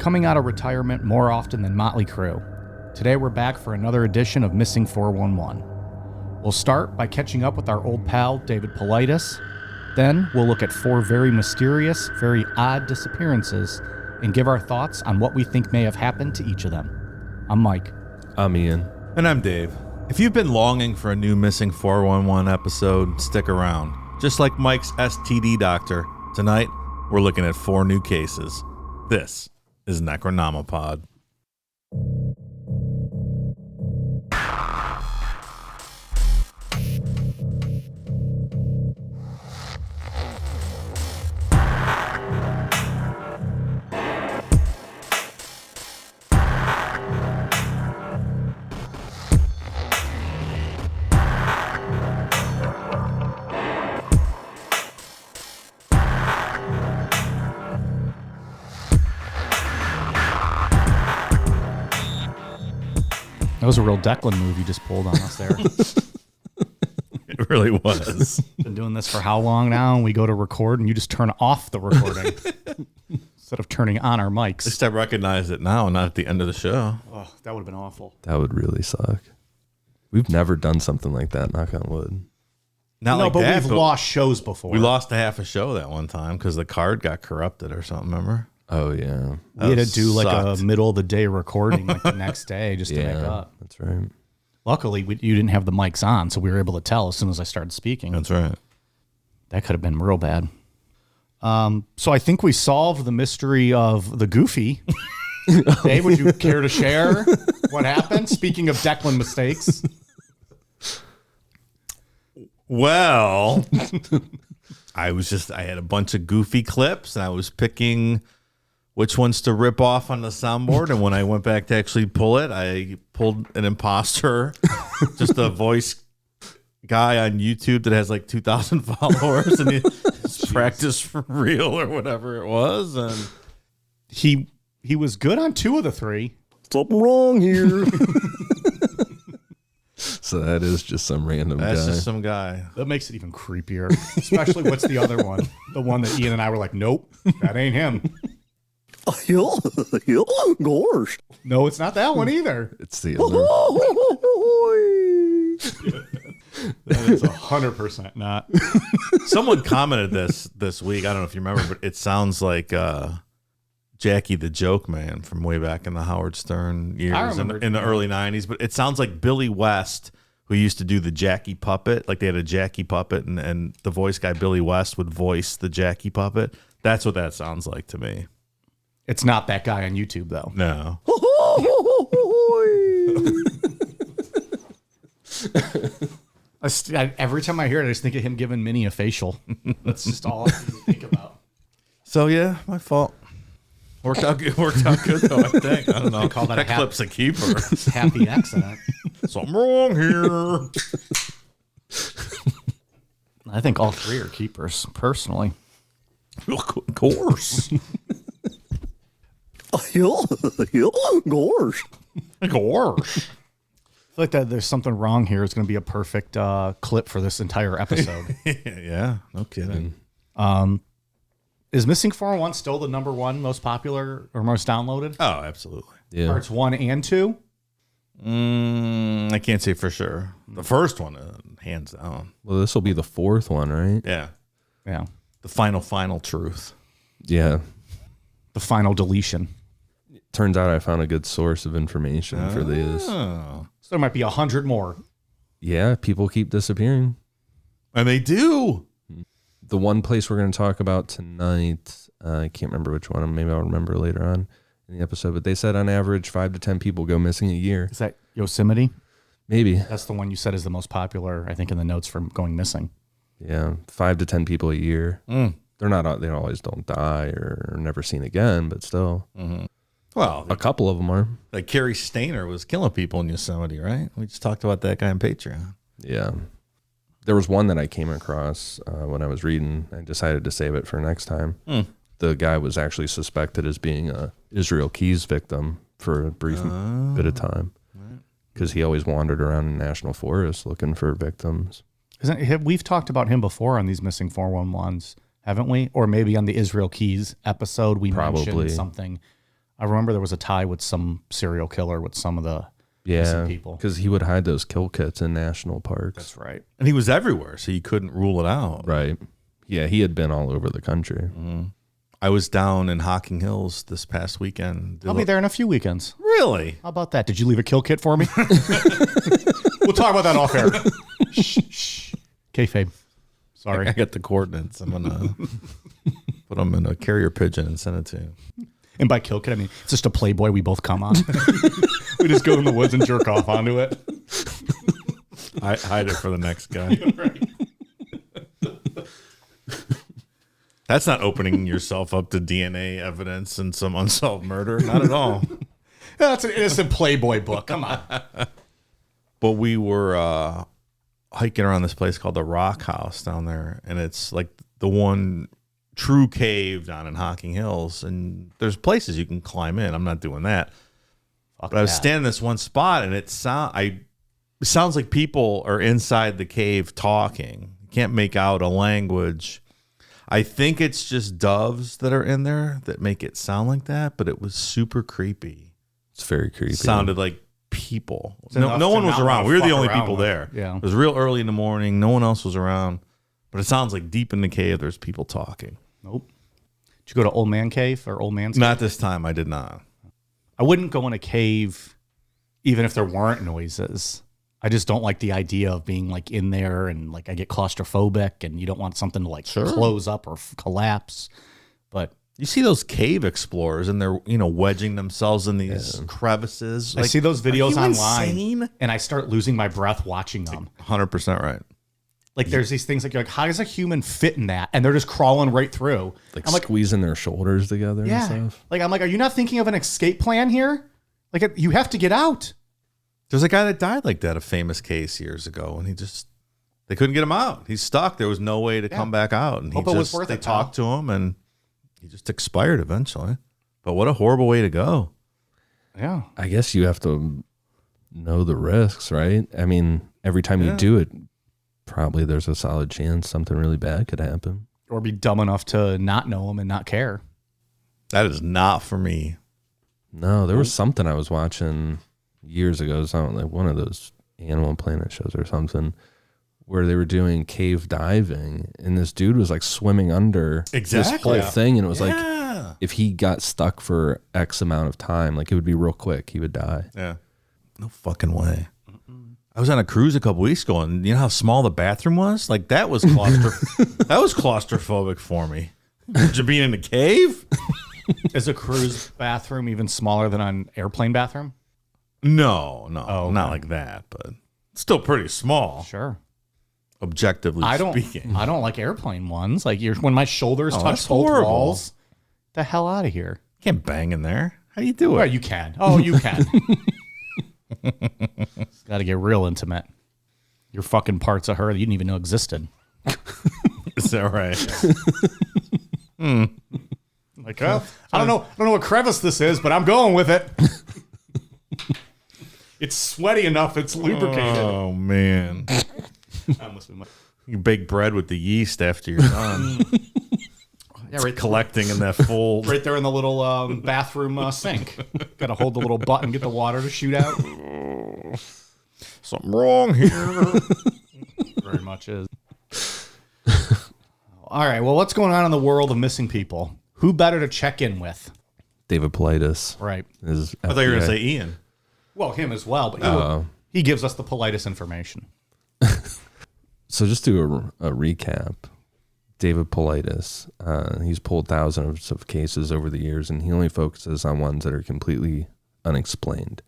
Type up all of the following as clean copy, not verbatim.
coming out of retirement more often than Motley Crue. Today we're back for another edition of Missing 411. We'll start by catching up with our old pal, David Politis. Then we'll look at 4 very mysterious, very odd disappearances and give our thoughts on what we think may have happened to each of them. I'm Mike. I'm Ian. And I'm Dave. If you've been longing for a new Missing 411 episode, stick around. Just like Mike's STD doctor, tonight we're looking at 4 new cases. This is Necronomipod. That was a real Declan move you just pulled on us there. It really was. Been doing this for how long now? And we go to record and you just turn off the recording instead of turning on our mics. At least I recognize it now, not at the end of the show. Oh, that would have been awful. That would really suck. We've never done something like that, knock on wood. Not No, like but that, we've but lost shows before. we lost a half a show that one time because the card got corrupted or something, remember? Oh, yeah. We had to do like sucked. a middle of the day recording like the next day just to make Yeah, up. that's right. Luckily, you didn't have the mics on, so we were able to tell as soon as I started speaking. That's right. That could have been real bad. So I think we solved the mystery of the Goofy. Dave, would you care to share what happened? Speaking of Declan mistakes. Well, I had a bunch of Goofy clips and I was picking which ones to rip off on the soundboard. And when I went back to actually pull it, I pulled an imposter, just a voice guy on YouTube that has like 2,000 followers and he's practiced for real or whatever it was. And He was good on 2 of the 3. Something wrong here. So that is just some random that's guy. just some guy. That makes it even creepier. Especially what's the other one? The one that Ian and I were like, nope, that ain't him. Gosh. No, it's not that one either. It's the other. That is 100% not. Someone commented this week. I don't know if you remember, but it sounds like Jackie the Joke Man from way back in the Howard Stern years in the early 90s. But it sounds like Billy West, who used to do the Jackie puppet. Like they had a Jackie puppet and the voice guy Billy West would voice the Jackie puppet. That's what that sounds like to me. It's not that guy on YouTube, though. No. Every time I hear it, I just think of him giving Minnie a facial. That's just all I can think about. So, yeah, my fault. Worked out good, though, I think. I don't know. Call that that clip's a keeper. Happy accident. Something wrong here. I think all 3 are keepers, personally. Of course. Gosh. Of course. I feel like that there's something wrong here. It's going to be a perfect clip for this entire episode. Yeah, no kidding. Is Missing 401 still the number 1 most popular or most downloaded? Oh, absolutely. Yeah. Parts 1 and 2? I can't say for sure. The first one, hands down. Well, this will be the 4th one, right? Yeah. Yeah. The final truth. Yeah. The final deletion. Turns out I found a good source of information for these. Oh. So there might be 100 more. Yeah, people keep disappearing. And they do. The one place we're going to talk about tonight, I can't remember which one. Maybe I'll remember later on in the episode. But they said on average 5 to 10 people go missing a year. Is that Yosemite? Maybe. That's the one you said is the most popular, I think, in the notes for going missing. Yeah, 5 to 10 people a year. They're not. They always don't die or are never seen again, but still, Well, a couple of them are. like Carrie Stainer was killing people in Yosemite, right? We just talked about that guy on Patreon. Yeah. There was one that I came across when I was reading. I decided to save it for next time. The guy was actually suspected as being a Israel Keys victim for a brief bit of time because he always wandered around in national forests looking for victims. We've talked about him before on these Missing 411s, haven't we? Or maybe on the Israel Keys episode, we mentioned something I remember there was a tie with some serial killer with some of the missing people. Because he would hide those kill kits in national parks. That's right. And he was everywhere, so you couldn't rule it out. Right. Yeah, he had been all over the country. Mm-hmm. I was down in Hocking Hills this past weekend. I'll be there in a few weekends. Really? How about that? Did you leave a kill kit for me? We'll talk about that off air. Shh. Kayfabe. Sorry. I got the coordinates. I'm going to put them in a carrier pigeon and send it to you. And by kill kit, I mean, it's just a Playboy we both come on. We just go in the woods and jerk off onto it. I hide it for the next guy. Right. That's not opening yourself up to DNA evidence and some unsolved murder. Not at all. That's an innocent Playboy book. Come on. But we were hiking around this place called the Rock House down there. And it's like the one true cave down in Hocking Hills. And there's places you can climb in. I'm not doing that. But I was standing in this one spot, and it sounds like people are inside the cave talking. You can't make out a language. I think it's just doves that are in there that make it sound like that, but it was super creepy. It's very creepy. It sounded like people. It's No enough one to was not around. wanna We were the fuck only around people with. there. Yeah. It was real early in the morning. No one else was around. But it sounds like deep in the cave, there's people talking. Nope. Did you go to Old Man Cave or Old Man's Cave? Not this time. I did not. I wouldn't go in a cave even if there weren't noises. I just don't like the idea of being like in there and like I get claustrophobic and you don't want something to like close up or collapse. But you see those cave explorers and they're, wedging themselves in these crevices. I see those videos online insane? and I start losing my breath watching them. 100% right. Like there's these things like you're like, how does a human fit in that? And they're just crawling right through. Like I'm like, squeezing their shoulders together and stuff. Like, I'm like, are you not thinking of an escape plan here? Like, you have to get out. There's a guy that died like that, a famous case years ago, and they couldn't get him out. He's stuck. There was no way to come back out. And Hope it was worth they it, talked to him, and he just expired eventually. But what a horrible way to go. Yeah. I guess you have to know the risks, right? I mean, every time you do it, probably there's a solid chance something really bad could happen. Or be dumb enough to not know him and not care. That is not for me. No, there was something I was watching years ago, something like one of those Animal Planet shows or something, where they were doing cave diving, and this dude was like swimming under this whole thing, and it was like if he got stuck for X amount of time, like it would be real quick, he would die. Yeah, no fucking way. I was on a cruise a couple weeks ago, and you know how small the bathroom was? Like that was that was claustrophobic for me. Imagine being in a cave. Is a cruise bathroom even smaller than an airplane bathroom? No, not like that, but still pretty small. Sure. Objectively speaking. I don't like airplane ones. Like when my shoulders touch that's both horrible. walls. The hell out of here. You can't bang in there. How do you do it? Well, you can. Oh, you can. Got to get real intimate. Your fucking parts of her that you didn't even know existed. Is that right? Like, I don't know what crevice this is, but I'm going with it. It's sweaty enough. It's lubricated. Oh man. You bake bread with the yeast after you're done. Right, collecting in that full. Right there in the little bathroom sink. Got to hold the little button, get the water to shoot out. Something wrong here. Very much is. All right. Well, what's going on in the world of missing people? Who better to check in with? David Politis. Right. I thought you were going to say Ian. Well, him as well, but he gives us the politest information. So just do a recap. David Politis, he's pulled thousands of cases over the years, and he only focuses on ones that are completely unexplained.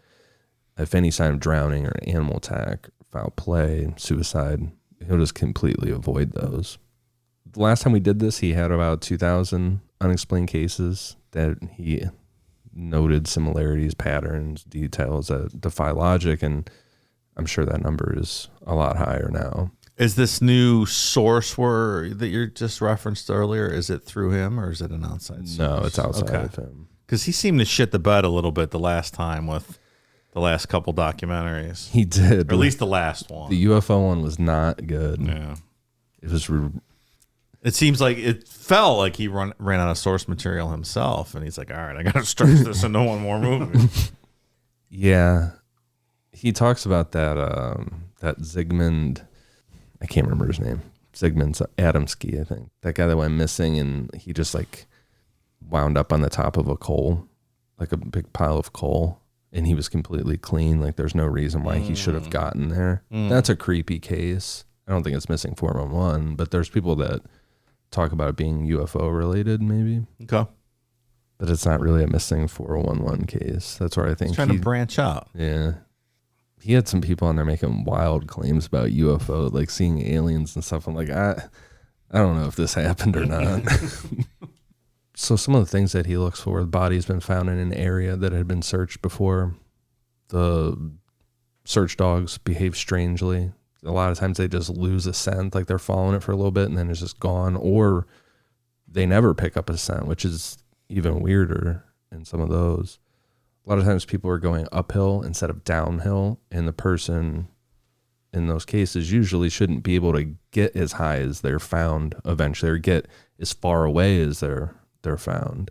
If any sign of drowning or animal attack, foul play, suicide, he'll just completely avoid those. The last time we did this, he had about 2,000 unexplained cases that he noted similarities, patterns, details that defy logic, and I'm sure that number is a lot higher now. Is this new source that you just referenced earlier, is it through him or is it an outside source? No, it's outside of him. Because he seemed to shit the bed a little bit the last time with the last couple documentaries. He did. Or at least the last one. The UFO one was not good. Yeah. It was It seems like it felt like he ran out of source material himself, and he's like, all right, I got to stretch this into one more movie. Yeah. He talks about that Zygmunt, I can't remember his name. Zygmunt Adamski, I think. That guy that went missing, and he just like wound up on the top of a coal, like a big pile of coal, and he was completely clean. Like there's no reason why he should have gotten there. That's a creepy case. I don't think it's missing 411, but there's people that talk about it being UFO related, maybe. Okay. But it's not really a missing 411 case. That's where I think He's trying to branch out. Yeah. He had some people on there making wild claims about UFO, like seeing aliens and stuff. I'm like, I don't know if this happened or not. So some of the things that he looks for, the body's been found in an area that had been searched before. The search dogs behave strangely. A lot of times they just lose a scent, like they're following it for a little bit and then it's just gone, or they never pick up a scent, which is even weirder in some of those. A lot of times people are going uphill instead of downhill, and the person in those cases usually shouldn't be able to get as high as they're found eventually, or get as far away as they're found.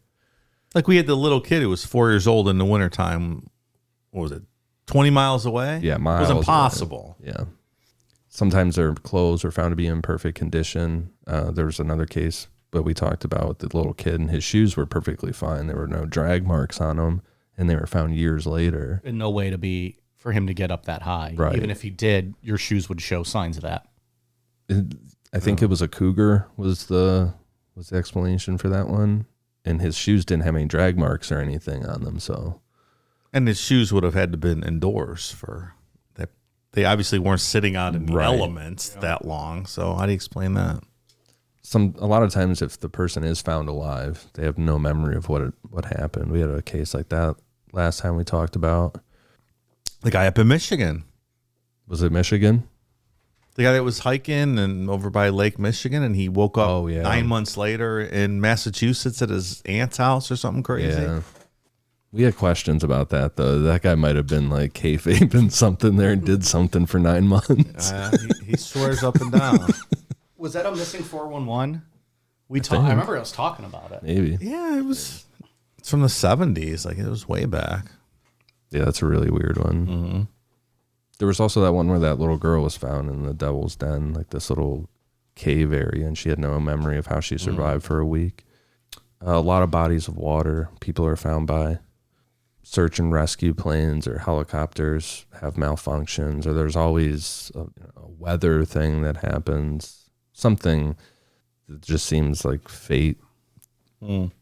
Like we had the little kid who was 4 years old in the wintertime. What was it? 20 miles away? Yeah, miles. It was impossible. Away. Yeah. Sometimes their clothes are found to be in perfect condition. There was another case, but we talked about with the little kid, and his shoes were perfectly fine. There were no drag marks on them, and they were found years later. And no way for him to get up that high. Right. Even if he did, your shoes would show signs of that. I think it was a cougar was the explanation for that one, and his shoes didn't have any drag marks or anything on them. So, and his shoes would have had to been indoors for that. They obviously weren't sitting out in the elements that long. So how do you explain that? A lot of times, if the person is found alive, they have no memory of what happened. We had a case like that last time we talked about. The guy up in Michigan. Was it Michigan? The guy that was hiking and over by Lake Michigan, and he woke up 9 months later in Massachusetts at his aunt's house or something crazy. Yeah. We had questions about that, though. That guy might have been like kayfabing something there and did something for 9 months. He swears up and down. Was that a missing 411? I remember us talking about it. Maybe. Yeah, it's from the 70s. Like, it was way back. Yeah, that's a really weird one. Mm-hmm. There was also that one where that little girl was found in the Devil's Den, like this little cave area, and she had no memory of how she survived for a week. A lot of bodies of water people are found by. Search and rescue planes or helicopters have malfunctions, or there's always a weather thing that happens. Something that just seems like fate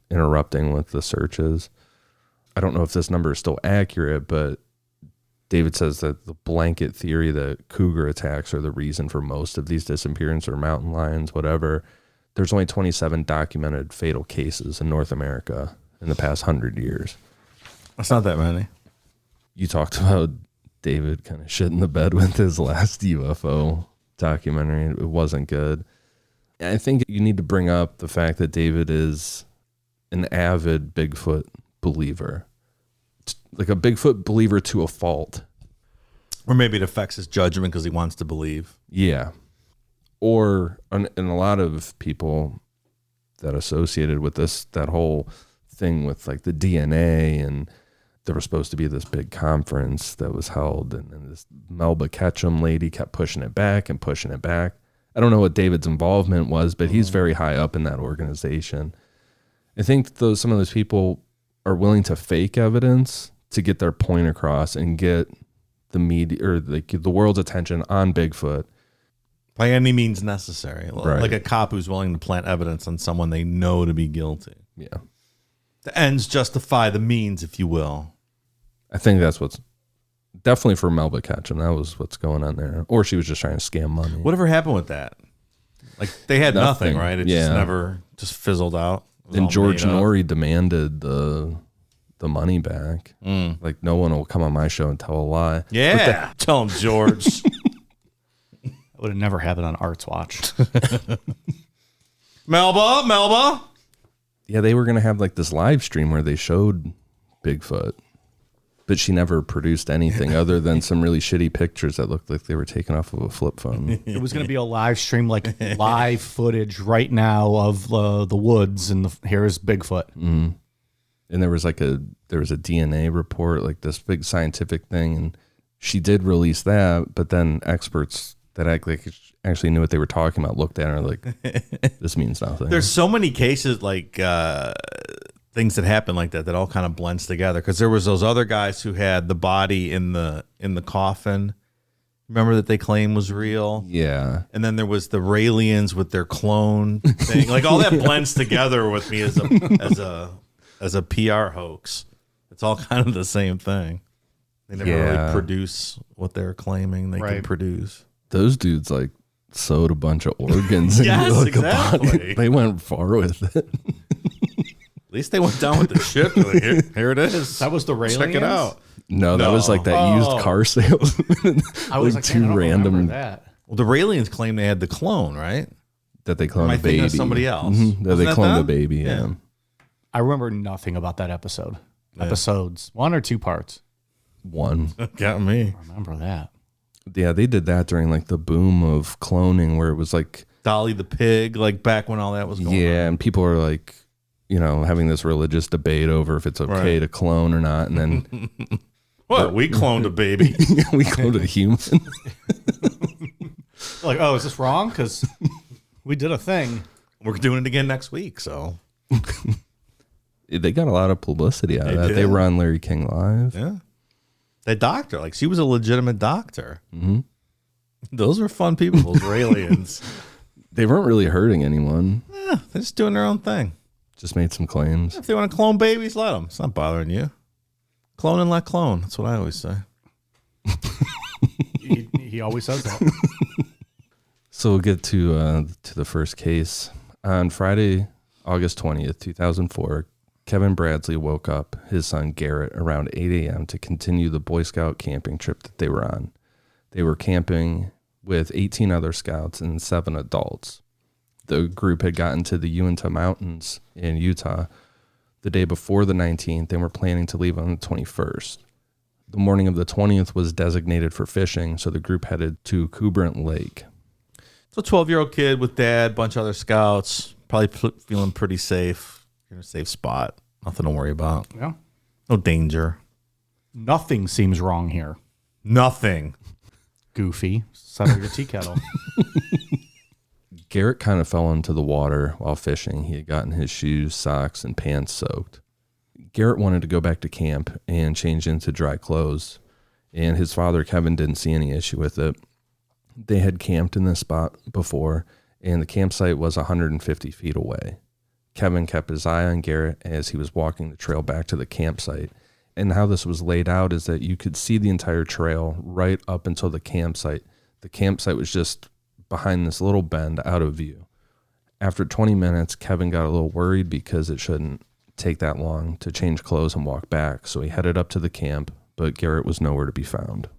interrupting with the searches. I don't know if this number is still accurate, but David says that the blanket theory that cougar attacks are the reason for most of these disappearances, or mountain lions, whatever. There's only 27 documented fatal cases in North America in the past 100 years. That's not that many. You talked about David kind of shitting the bed with his last UFO documentary. It wasn't good. I think you need to bring up the fact that David is an avid Bigfoot believer. Like a Bigfoot believer to a fault. Or maybe it affects his judgment because he wants to believe. Yeah. Or, and a lot of people that associated with that whole thing with like the DNA, and there was supposed to be this big conference that was held, and this Melba Ketchum lady kept pushing it back and pushing it back. I don't know what David's involvement was, but he's very high up in that organization. I think some of those people are willing to fake evidence to get their point across and get the media or the world's attention on Bigfoot. By any means necessary. Right. Like a cop who's willing to plant evidence on someone they know to be guilty. Yeah. The ends justify the means, if you will. I think that's what's definitely for Melba Ketchum. That was what's going on there. Or she was just trying to scam money. Whatever happened with that? Like, they had nothing, right? It just never fizzled out. And George Norrie demanded the money back. Like, no one will come on my show and tell a lie. Yeah. Tell him, George. I would have never had it on Arts Watch. Melba. Yeah, they were going to have like this live stream where they showed Bigfoot. But she never produced anything other than some really shitty pictures that looked like they were taken off of a flip phone. It was going to be a live stream, like live footage right now of the woods, and here's Bigfoot. And there was a DNA report, like this big scientific thing, and she did release that. But then experts that actually knew what they were talking about looked at her like, this means nothing. There's so many cases like things that happen like that all kind of blends together, because there was those other guys who had the body in the coffin, remember, that they claim was real. Yeah. And then there was the Raelians with their clone thing. Like all that blends together with me as a PR hoax. It's all kind of the same thing. They never really produce what they're claiming they can produce. Those dudes like sewed a bunch of organs yes, into like exactly. a body. They went far with it. At least they went down with the ship. Like, here it is. That was the Raelians? Check it out. No, that was like that used car salesman. I was like, two random that. Well, the Raelians claim they had the clone, right? That they cloned a baby. Of somebody else. That they cloned the baby. Yeah. I remember nothing about that episode. Yeah. Episodes, 1 or 2 parts. 1. Got me. I remember that. Yeah, they did that during like the boom of cloning, where it was like Dolly the pig, like back when all that was going on. Yeah, and people are like, having this religious debate over if it's okay to clone or not, and then what? We cloned a baby. We cloned a human. Like, oh, is this wrong? Because we did a thing. We're doing it again next week, so they got a lot of publicity out of that. They were on Larry King Live. Yeah, that doctor, like, she was a legitimate doctor. Mm-hmm. Those were fun people, those Raelians. They weren't really hurting anyone. Yeah, they're just doing their own thing. Just made some claims. If they want to clone babies, let them. It's not bothering you. Clone and let clone. That's what I always say. he always says that. So we'll get to the first case. On Friday, August 20th, 2004, Kevin Bradley woke up his son Garrett around 8 a.m. to continue the Boy Scout camping trip that they were on. They were camping with 18 other scouts and 7 adults. The group had gotten to the Uinta Mountains in Utah the day before the 19th and were planning to leave on the 21st. The morning of the 20th was designated for fishing, so the group headed to Kubrant Lake. So 12-year-old kid with dad, bunch of other scouts, probably feeling pretty safe. You're in a safe spot. Nothing to worry about. Yeah. No danger. Nothing seems wrong here. Nothing. Goofy. Settle your tea kettle. Garrett kind of fell into the water while fishing. He had gotten his shoes, socks, and pants soaked. Garrett wanted to go back to camp and change into dry clothes, and his father, Kevin, didn't see any issue with it. They had camped in this spot before, and the campsite was 150 feet away. Kevin kept his eye on Garrett as he was walking the trail back to the campsite, and how this was laid out is that you could see the entire trail right up until the campsite. The campsite was just behind this little bend out of view. After 20 minutes, Kevin got a little worried because it shouldn't take that long to change clothes and walk back, so he headed up to the camp, but Garrett was nowhere to be found.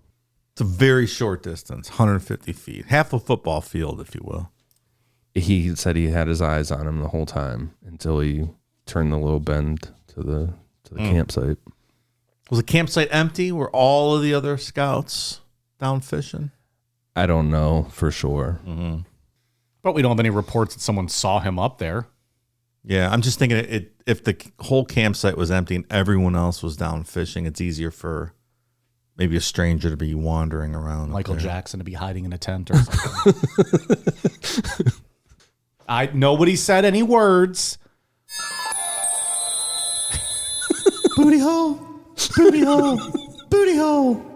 It's a very short distance, 150 feet, half a football field, if you will. He said he had his eyes on him the whole time until he turned the little bend to the campsite. Was the campsite empty? Were all of the other scouts down fishing? I don't know for sure. Mm-hmm. But we don't have any reports that someone saw him up there. Yeah, I'm just thinking if the whole campsite was empty and everyone else was down fishing, it's easier for maybe a stranger to be wandering around. Michael Jackson to be hiding in a tent or something. Nobody said any words. Booty hole, booty hole, booty hole.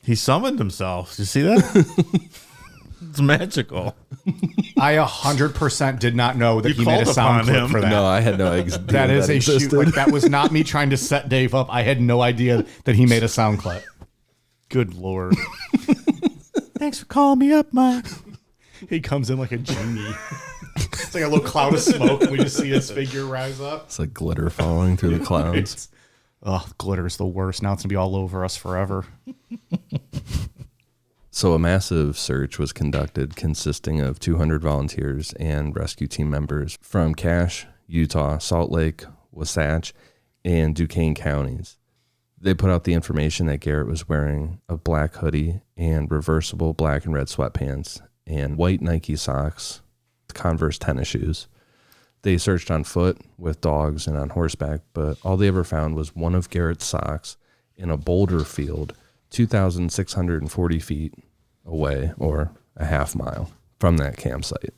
He summoned himself. Did you see that? It's magical. I 100% did not know that he made a sound clip for that. No, I had no idea. That is a shoot. Like, that was not me trying to set Dave up. I had no idea that he made a sound clip. Good Lord. Thanks for calling me up, Mike. He comes in like a genie. It's like a little cloud of smoke. And we just see his figure rise up. It's like glitter falling through the clouds. Oh, glitter's the worst. Now it's going to be all over us forever. So So a massive search was conducted consisting of 200 volunteers and rescue team members from Cache, Utah, Salt Lake, Wasatch, and Duquesne counties. They put out the information that Garrett was wearing a black hoodie and reversible black and red sweatpants and white Nike socks, Converse tennis shoes. They searched on foot, with dogs, and on horseback, but all they ever found was one of Garrett's socks in a boulder field 2,640 feet away, or a half mile from that campsite.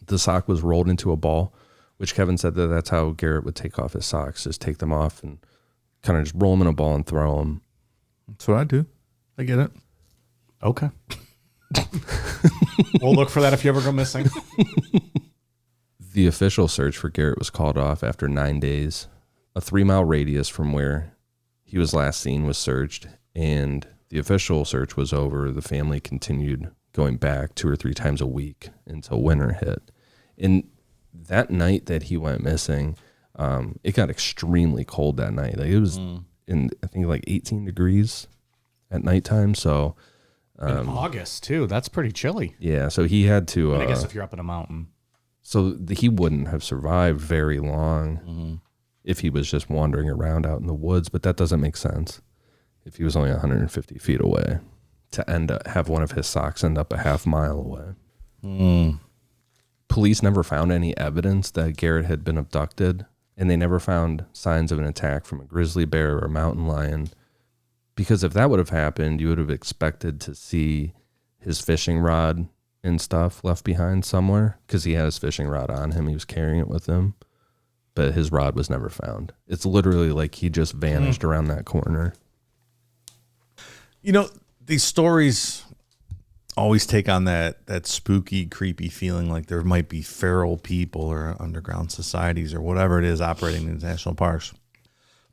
The sock was rolled into a ball, which Kevin said that that's how Garrett would take off his socks, just take them off and kind of just roll them in a ball and throw them. That's what I do. I get it. Okay. We'll look for that if you ever go missing. The official search for Garrett was called off after 9 days. A 3-mile radius from where he was last seen was searched, and the official search was over. The family continued going back 2 or 3 times a week until winter hit. And that night that he went missing, it got extremely cold that night. Like it was in, I think, like 18 degrees at nighttime. So in August too. That's pretty chilly. yeah, so he had to. I guess if you're up in a mountain. So he wouldn't have survived very long if he was just wandering around out in the woods. But that doesn't make sense. If he was only 150 feet away, to have one of his socks end up a half mile away. Police never found any evidence that Garrett had been abducted, and they never found signs of an attack from a grizzly bear or a mountain lion. Because if that would have happened, you would have expected to see his fishing rod and stuff left behind somewhere, because he had his fishing rod on him. He was carrying it with him, but his rod was never found. It's literally like he just vanished around that corner. You know, these stories always take on that spooky, creepy feeling like there might be feral people or underground societies or whatever it is operating in these national parks.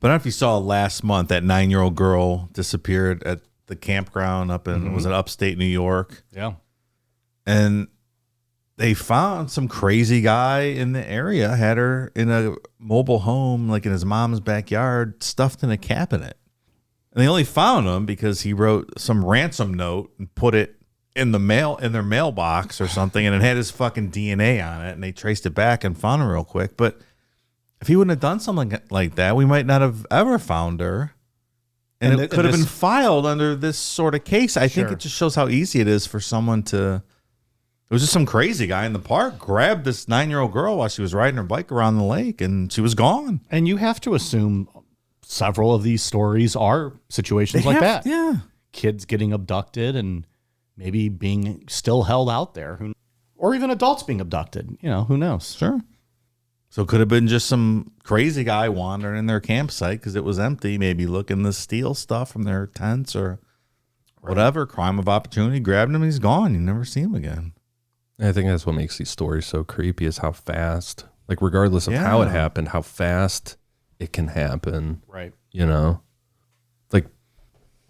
But I don't know if you saw last month, that 9-year-old girl disappeared at the campground up in, was it upstate New York? Yeah. And they found some crazy guy in the area, had her in a mobile home, like in his mom's backyard, stuffed in a cabinet. And they only found him because he wrote some ransom note and put it in their mailbox or something, and it had his fucking DNA on it, and they traced it back and found him real quick. But if he wouldn't have done something like that, we might not have ever found her. And it could have been filed under this sort of case. I think it just shows how easy it is for someone to... It was just some crazy guy in the park grabbed this 9-year-old girl while she was riding her bike around the lake, and she was gone. And you have to assume several of these stories are situations like that. Yeah. Kids getting abducted and maybe being still held out there. Or even adults being abducted. You know, who knows? Sure. So it could have been just some crazy guy wandering in their campsite because it was empty, maybe looking to steal stuff from their tents or whatever. Crime of opportunity, grabbed him, and he's gone. You never see him again. I think that's what makes these stories so creepy, is how fast, like regardless of how it happened, how fast it can happen. Right. You know, like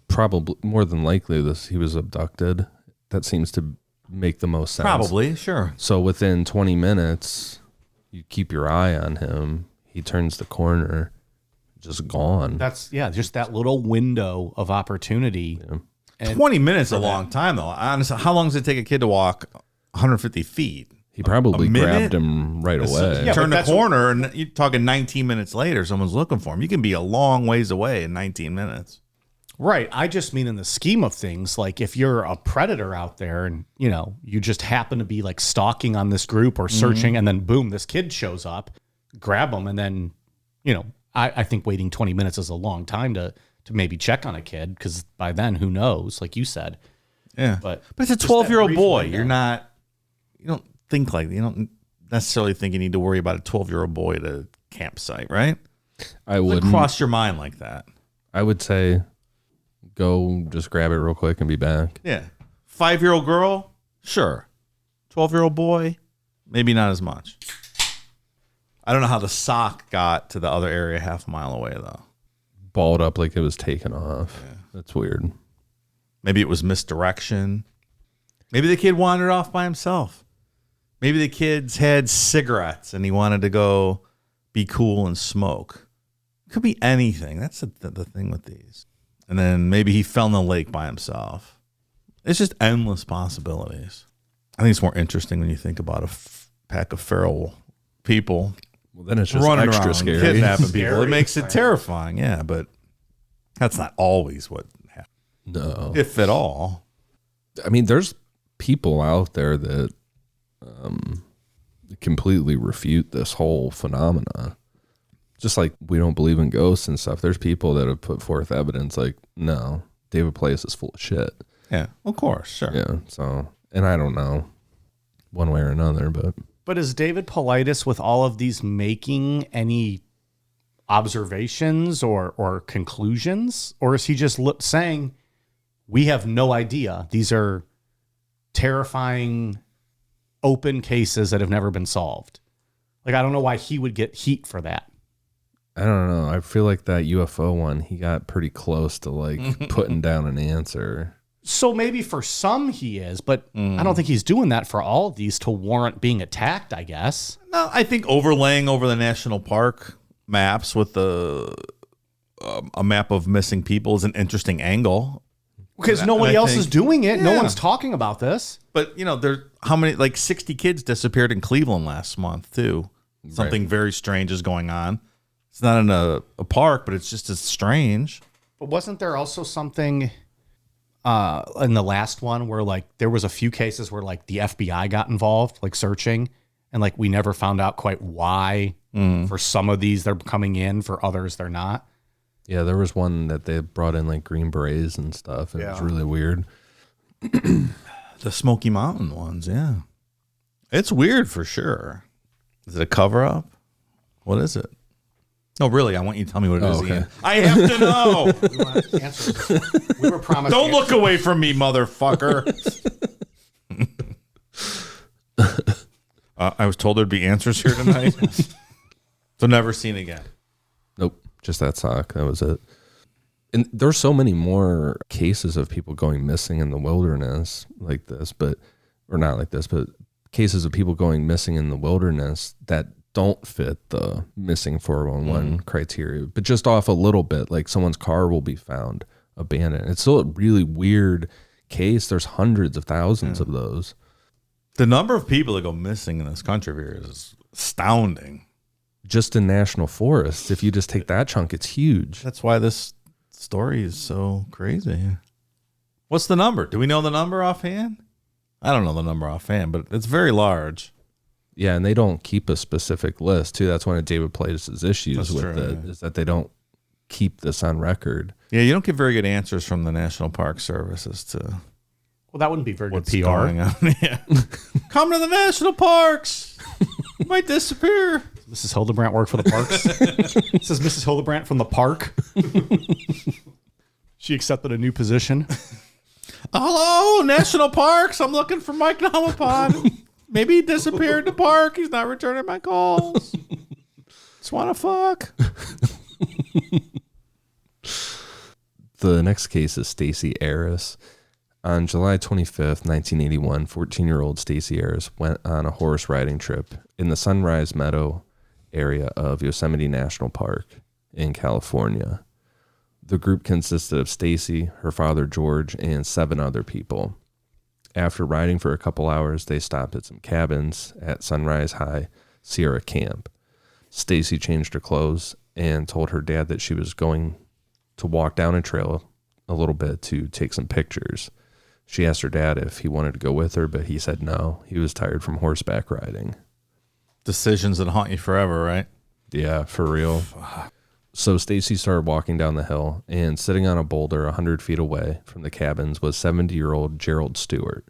probably more than likely he was abducted. That seems to make the most sense. Probably, sure. So within 20 minutes, you keep your eye on him. He turns the corner, just gone. That's, just that little window of opportunity. Yeah. And 20 minutes is a long time, though. Honestly, how long does it take a kid to walk 150 feet? He probably grabbed him right away. Yeah, turn the corner, and you're talking 19 minutes later, someone's looking for him. You can be a long ways away in 19 minutes. Right. I just mean in the scheme of things, like if you're a predator out there and, you know, you just happen to be like stalking on this group or searching, and then boom, this kid shows up, grab them. And then, you know, I think waiting 20 minutes is a long time to maybe check on a kid, because by then, who knows, like you said. Yeah. But it's a 12-year-old boy. You don't necessarily think you need to worry about a 12-year-old boy at a campsite, right? I wouldn't cross your mind like that. I would say go just grab it real quick and be back. Yeah. 5-year-old girl, sure. 12-year-old boy, maybe not as much. I don't know how the sock got to the other area half a mile away, though. Balled up like it was taken off. Yeah. That's weird. Maybe it was misdirection. Maybe the kid wandered off by himself. Maybe the kids had cigarettes and he wanted to go be cool and smoke. It could be anything. That's the thing with these. And then maybe he fell in the lake by himself. It's just endless possibilities. I think it's more interesting when you think about a pack of feral people. Well, then it's just running extra around, scary. kidnapping people. Scary. It makes it terrifying, yeah, but that's not always what happens, No. if at all. I mean, there's people out there that completely refute this whole phenomena. Just like we don't believe in ghosts and stuff. There's people that have put forth evidence like, no, David Place is full of shit. Yeah, of course, sure. Yeah. So, and I don't know one way or another, but But is David Paulides with all of these making any observations or conclusions? Or is he just saying, we have no idea. These are terrifying open cases that have never been solved. Like, I don't know why he would get heat for that. I don't know. I feel like that UFO one, he got pretty close to like putting down an answer. So maybe for some he is, but I don't think he's doing that for all of these to warrant being attacked, I guess. No, I think overlaying over the national park maps with a map of missing people is an interesting angle. Because And nobody I else think- is doing it. No Yeah. one's talking about this. But, there how many, like 60 kids disappeared in Cleveland last month, too. Something very strange is going on. It's not in a park, but it's just as strange. But wasn't there also something in the last one where like there was a few cases where like the FBI got involved, like searching, and like we never found out quite why. For some of these they're coming in, for others they're not. Yeah, there was one that they brought in like Green Berets and stuff. It was really weird. The Smoky Mountain ones, yeah. It's weird for sure. Is it a cover-up? What is it? No, really, I want you to tell me what it is, okay. Ian. I have to know. We want answers. We were promised. Don't look away from me, motherfucker. I was told there'd be answers here tonight. So never seen again. Nope, just that sock. That was it. And there's so many more cases of people going missing in the wilderness like this, but cases of people going missing in the wilderness that don't fit the missing 411 criteria, but just off a little bit, like someone's car will be found abandoned. It's still a really weird case. There's hundreds of thousands of those. The number of people that go missing in this country here is astounding. Just in national forests, if you just take that chunk, it's huge. That's why this story is so crazy. What's the number? Do we know the number offhand? I don't know the number offhand, but it's very large. Yeah, and they don't keep a specific list too. That's one of David Plate's issues That's with true, it, yeah. is that they don't keep this on record. Yeah, you don't get very good answers from the National Park Service as to Well, that wouldn't be very what's good PR. going on. Yeah. Come to the national parks. You might disappear. Mrs. Hildebrandt work for the parks. It says Mrs. Hildebrandt from the park. She accepted a new position. Hello, national parks. I'm looking for Mike Namapod. Maybe he disappeared in the park. He's not returning my calls. Just want to fuck. The next case is Stacy Harris. On July 25th, 1981, 14-year-old Stacy Harris went on a horse riding trip in the Sunrise Meadow area of Yosemite National Park in California. The group consisted of Stacy, her father George, and 7 other people. After riding for a couple hours, they stopped at some cabins at Sunrise High Sierra Camp. Stacy changed her clothes and told her dad that she was going to walk down a trail a little bit to take some pictures. She asked her dad if he wanted to go with her, but he said no. He was tired from horseback riding. Decisions that haunt you forever, right? Yeah, for real. So Stacy started walking down the hill, and sitting on a boulder 100 feet away from the cabins was 70-year-old Gerald Stewart.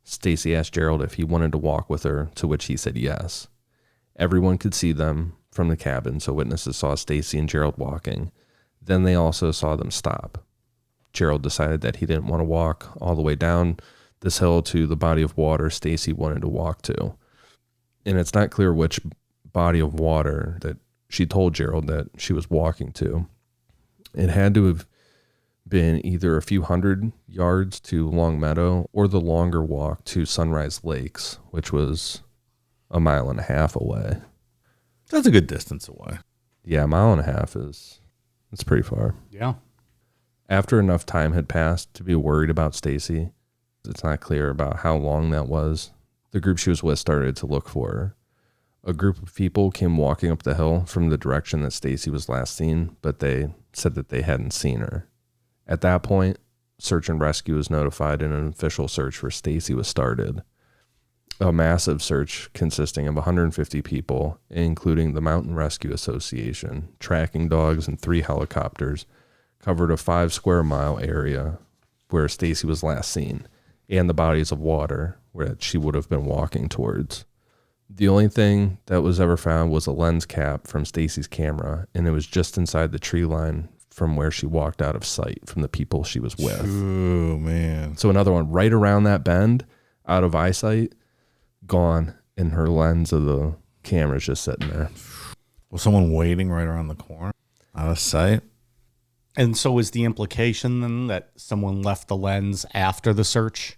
Stacy asked Gerald if he wanted to walk with her, to which he said yes. Everyone could see them from the cabin, so witnesses saw Stacy and Gerald walking. Then they also saw them stop. Gerald decided that he didn't want to walk all the way down this hill to the body of water Stacy wanted to walk to. And it's not clear which body of water that she told Gerald that she was walking to. It had to have been either a few hundred yards to Long Meadow or the longer walk to Sunrise Lakes, which was a mile and a half away. That's a good distance away. Yeah, a mile and a half it's pretty far. Yeah. After enough time had passed to be worried about Stacy, It's not clear about how long that was. The group she was with started to look for her. A group of people came walking up the hill from the direction that Stacy was last seen, but they said that they hadn't seen her. At that point, search and rescue was notified and an official search for Stacy was started. A massive search consisting of 150 people, including the Mountain Rescue Association, tracking dogs, and 3 helicopters, covered a 5 square mile area where Stacy was last seen, and the bodies of water where she would have been walking towards. The only thing that was ever found was a lens cap from Stacy's camera, and it was just inside the tree line from where she walked out of sight from the people she was with. Oh, man. So another one right around that bend, out of eyesight, gone, and her lens of the camera's just sitting there. Was someone waiting right around the corner? Out of sight? And so is the implication then that someone left the lens after the search?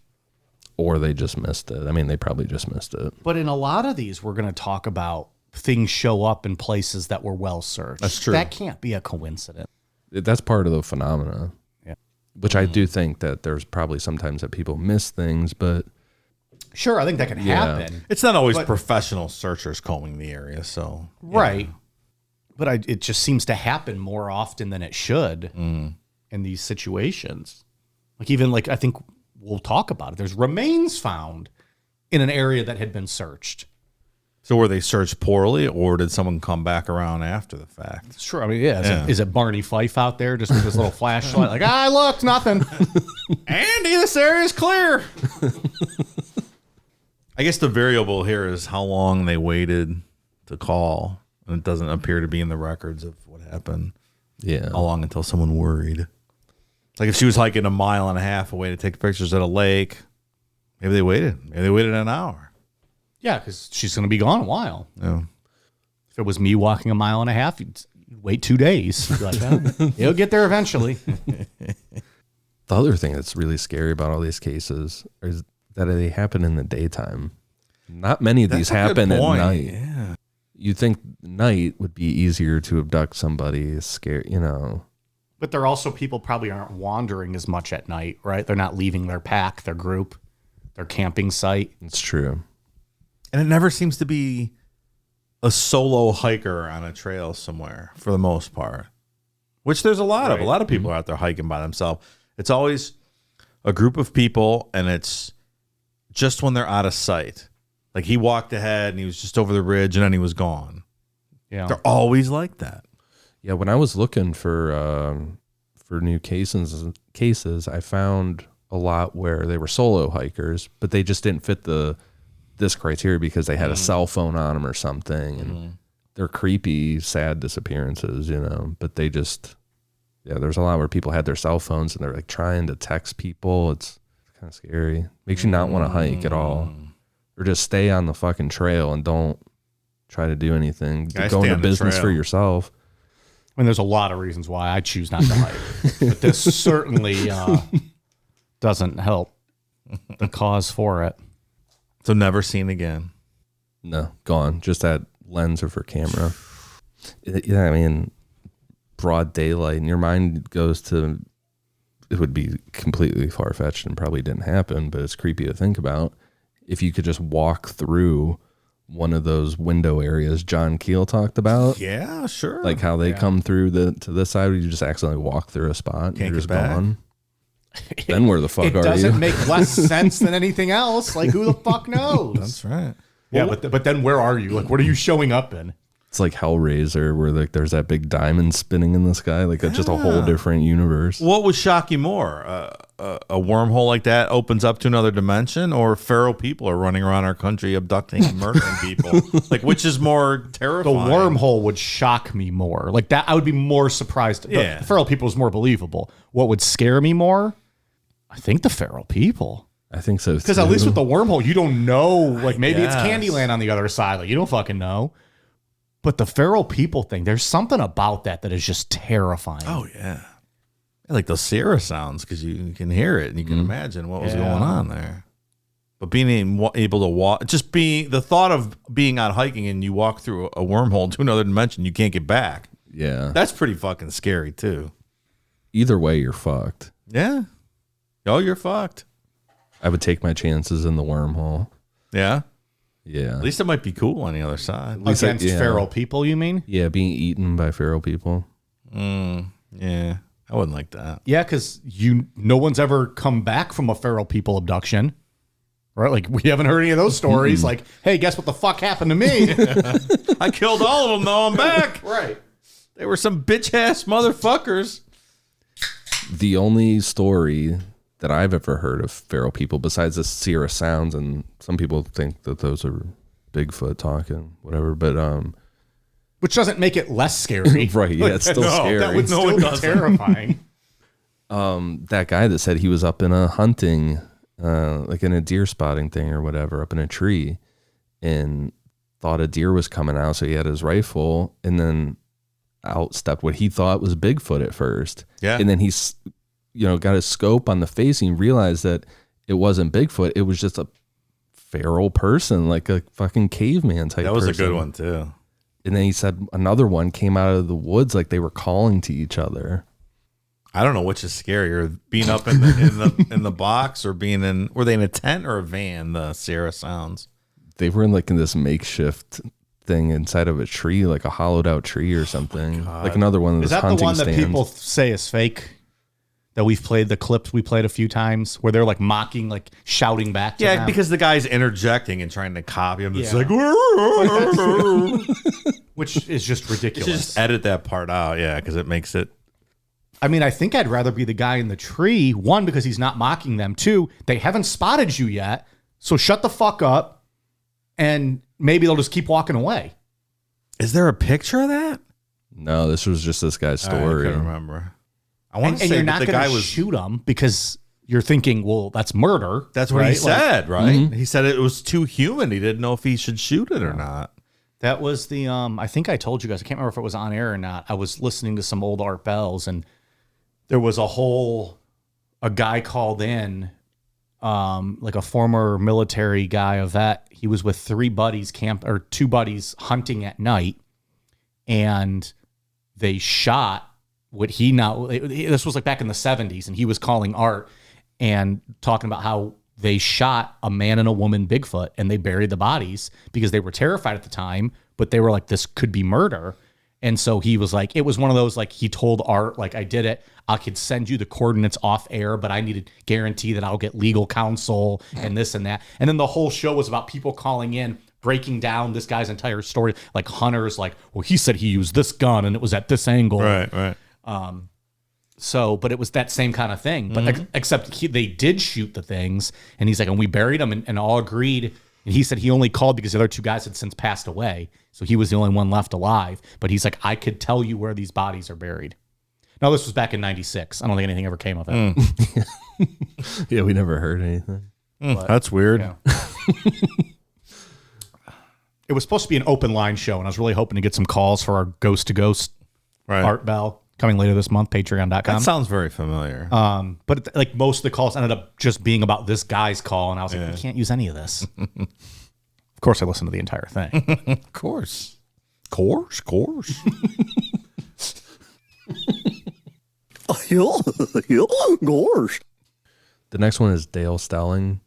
Or they just missed it. I mean, they probably just missed it. But in a lot of these, we're going to talk about things show up in places that were well searched. That's true. That can't be a coincidence. That's part of the phenomena. Yeah. Which I do think that there's probably sometimes that people miss things, but Sure, I think that can happen. It's not always professional searchers combing the area, so. Right. But it just seems to happen more often than it should in these situations. I think we'll talk about it. There's remains found in an area that had been searched. So were they searched poorly, or did someone come back around after the fact? Sure. I mean, is it Barney Fife out there just with his little flashlight? Like, look, nothing. Andy, this area's clear. I guess the variable here is how long they waited to call. And it doesn't appear to be in the records of what happened. yeah. How long until someone worried? Like if she was hiking 1.5 miles away to take pictures at a lake, maybe they waited. Maybe they waited an hour. Yeah, because she's going to be gone a while. Yeah. If it was me walking 1.5 miles, you'd wait 2 days. You'd be like, he'll get there eventually. The other thing that's really scary about all these cases is that they happen in the daytime. Not many of these happen at night. Yeah. You'd think night would be easier to abduct somebody, scare, But there are also people probably aren't wandering as much at night, right? They're not leaving their pack, their group, their camping site. It's true. And it never seems to be a solo hiker on a trail somewhere for the most part, which there's a lot of. A lot of people are out there hiking by themselves. It's always a group of people, and it's just when they're out of sight. Like he walked ahead and he was just over the ridge and then he was gone. Yeah. They're always like that. Yeah, when I was looking for new cases, I found a lot where they were solo hikers, but they just didn't fit this criteria because they had a cell phone on them or something, and they're creepy, sad disappearances, But they just, there's a lot where people had their cell phones and they're like trying to text people. It's kind of scary. Makes you not want to hike at all, or just stay on the fucking trail and don't try to do anything. Go into business for yourself. I mean, there's a lot of reasons why I choose not to hike, but this certainly doesn't help the cause for it. So never seen again. No, gone. Just that lens of her camera. Yeah, I mean, broad daylight, and your mind goes to, it would be completely far-fetched and probably didn't happen, but it's creepy to think about. If you could just walk through one of those window areas John Keel talked about. Yeah, sure. Like how they come through to this side, where you just accidentally walk through a spot. Can't you're just get back. Gone. Then where the fuck It are doesn't you? make less sense than anything else. Like, who the fuck knows? That's right. Yeah, but then where are you? Like, what are you showing up in? It's like Hellraiser, where there's that big diamond spinning in the sky. Like that's just a whole different universe. What would shock you more? A wormhole like that opens up to another dimension, or feral people are running around our country abducting and murdering people? Like, which is more The terrifying? wormhole would shock me more. Like that, I would be more surprised. Yeah. The feral people is more believable. What would scare me more? I think the feral people. I think so. Because at least with the wormhole, you don't know. Like maybe it's guess. Candyland on the other side. Like you don't fucking know. But the feral people thing, there's something about that is just terrifying. Oh yeah, I like those Sierra sounds because you can hear it and you can imagine what was Yeah. going on there. But being able to walk, just being the thought of being out hiking and you walk through a wormhole to another dimension, you can't get back. Yeah. That's pretty fucking scary too. Either way, you're fucked. Yeah. Oh, you're fucked. I would take my chances in the wormhole. Yeah. Yeah. At least it might be cool on the other side. Against feral people, you mean? Yeah, being eaten by feral people. Yeah. I wouldn't like that. Yeah, because no one's ever come back from a feral people abduction. Right? Like, we haven't heard any of those stories. Like, hey, guess what the fuck happened to me? I killed all of them, though. I'm back. Right. They were some bitch-ass motherfuckers. The only story that I've ever heard of feral people, besides the Sierra Sounds, and some people think that those are Bigfoot talking, whatever, but Which doesn't make it less scary. right, yeah, it's still scary. That would still be terrifying. That guy that said he was up in a hunting, like in a deer spotting thing or whatever, up in a tree, and thought a deer was coming out, so he had his rifle, and then out stepped what he thought was Bigfoot at first. Yeah. And then he's, got his scope on the face and he realized that it wasn't Bigfoot. It was just a feral person, like a fucking caveman type person. That was a good one, too. And then he said another one came out of the woods like they were calling to each other. I don't know which is scarier, being up in the box or being in. Were they in a tent or a van? The Sierra Sounds. They were in this makeshift thing inside of a tree, like a hollowed out tree or something. Like another one of those Is that the hunting one that stands. people say is fake? That we've played the clips we played a few times where they're like mocking, like shouting back to them. Because the guy's interjecting and trying to copy him. It's Yeah. like, Which is just ridiculous. just edit that part out. Yeah, because it makes it. I mean, I think I'd rather be the guy in the tree. One, because he's not mocking them. Two, they haven't spotted you yet. So shut the fuck up. And maybe they'll just keep walking away. Is there a picture of that? No, this was just this guy's story. I can't remember. I want to And say you're that not the going guy to was. shoot him because you're thinking, well, that's murder. That's what right? he said, right? Mhm. He said it was too human. He didn't know if he should shoot it or not. That was the, I think I told you guys, I can't remember if it was on air or not. I was listening to some old Art Bells and there was a guy called in, like a former military guy, a vet. He was with two buddies hunting at night and they shot this was like back in the 70s and he was calling Art and talking about how they shot a man and a woman Bigfoot and they buried the bodies because they were terrified at the time, but they were like, this could be murder. And so he was like, it was one of those, like he told Art, like, I did it. I could send you the coordinates off air, but I need to guarantee that I'll get legal counsel and this and that. And then the whole show was about people calling in, breaking down this guy's entire story. Like hunters, like, well, he said he used this gun and it was at this angle. Right. So, but it was that same kind of thing. But except they did shoot the things, and he's like, and we buried them, and all agreed. And he said he only called because the other two guys had since passed away, so he was the only one left alive. But he's like, I could tell you where these bodies are buried. Now, this was back in '96. I don't think anything ever came of it. Yeah, we never heard anything. That's weird. Yeah. It was supposed to be an open line show, and I was really hoping to get some calls for our Ghost to Ghost Right. Art Bell coming later this month, patreon.com. That sounds very familiar. But like most of the calls ended up just being about this guy's call, and I was like, we can't use any of this. Of course, I listened to the entire thing. Of course. Course. The next one is Dale Stelling.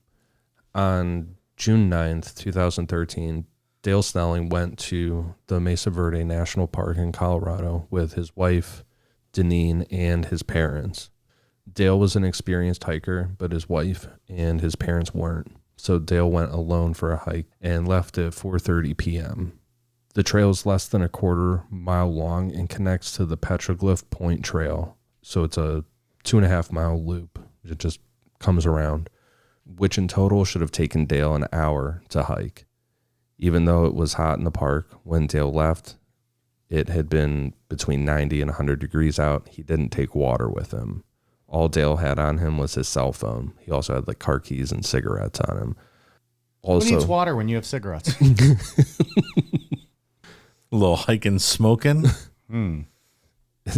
On June 9th, 2013, Dale Stelling went to the Mesa Verde National Park in Colorado with his wife, Deneen, and his parents. Dale was an experienced hiker, but his wife and his parents weren't. So Dale went alone for a hike and left at 4:30 p.m. The trail is less than a quarter-mile long and connects to the Petroglyph Point Trail. So it's a 2.5-mile loop. It just comes around, which in total should have taken Dale an hour to hike. Even though it was hot in the park when Dale left, it had been between 90 and 100 degrees out. He didn't take water with him. All Dale had on him was his cell phone. He also had like car keys and cigarettes on him. Also, Who needs water when you have cigarettes? A little hiking, smoking.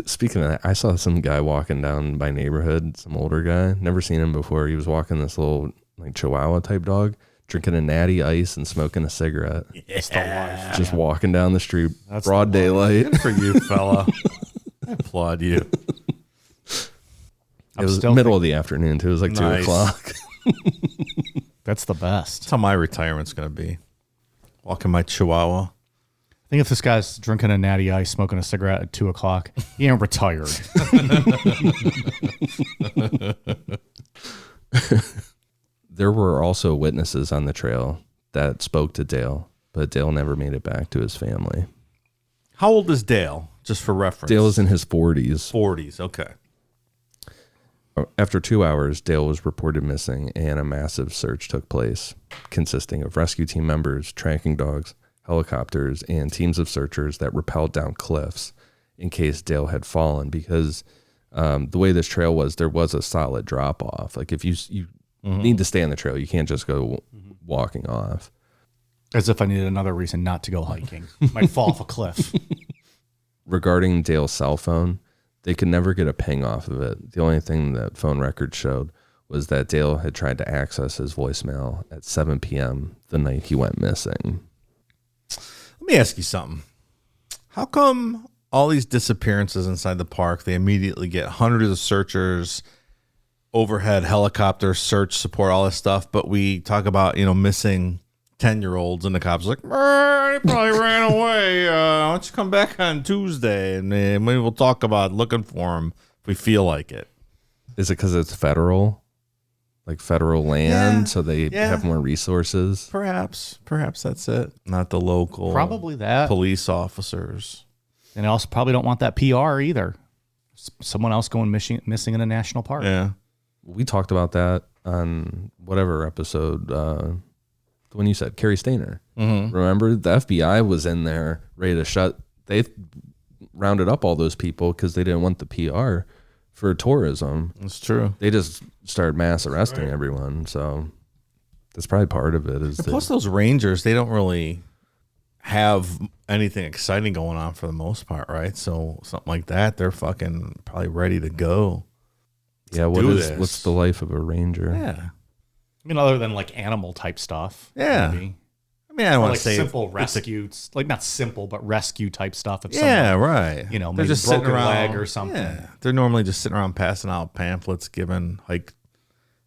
Speaking of that, I saw some guy walking down my neighborhood, some older guy. Never seen him before. He was walking this little like Chihuahua type dog, drinking a natty ice and smoking a cigarette. Yeah. Just walking down the street, broad daylight. Good for you, fella. I applaud you. It was middle of the afternoon too. It was like 2 Nice. o'clock. That's the best. That's how my retirement's going to be. Walking my Chihuahua. I think if this guy's drinking a Natty Ice, smoking a cigarette at 2 o'clock, he ain't retired. There were also witnesses on the trail that spoke to Dale, but Dale never made it back to his family. How old is Dale? Just for reference. Dale is in his 40s. 40s, okay. After 2 hours, Dale was reported missing, and a massive search took place, consisting of rescue team members, tracking dogs, helicopters, and teams of searchers that rappelled down cliffs in case Dale had fallen, because the way this trail was, there was a solid drop off. Like if you need to stay on the trail, you can't just go walking off. As if I needed another reason not to go hiking. Might fall off a cliff. Regarding Dale's cell phone, they could never get a ping off of it. The only thing that phone records showed was that Dale had tried to access his voicemail at 7 p.m. the night he went missing. Let me ask you something. How come all these disappearances inside the park, they immediately get hundreds of searchers, overhead helicopter search support, all this stuff, but we talk about, missing 10-year-olds and the cops are like, he probably ran away. Why don't you come back on Tuesday and maybe we'll talk about looking for him if we feel like it. Is it because it's federal? Like federal land, Yeah, so they have more resources? Perhaps that's it. Not the local Probably that. police officers. And they also probably don't want that PR either. Someone else going missing in a national park. Yeah. We talked about that on whatever episode, the one you said, Carrie Stainer. Mm-hmm. Remember, the FBI was in there ready to shut. They rounded up all those people because they didn't want the PR for tourism. That's true. They just started mass arresting everyone. So that's probably part of it. And plus, those rangers, they don't really have anything exciting going on for the most part, right? So something like that, they're fucking probably ready to go. Yeah, what's the life of a ranger? Yeah. I mean, other than like animal type stuff. Yeah. Maybe. I mean, I don't Or want like to say simple rescue, like not simple, but rescue type stuff. If yeah, someone, right. Maybe they're just broken sitting around leg or something. Yeah, they're normally just sitting around passing out pamphlets, giving like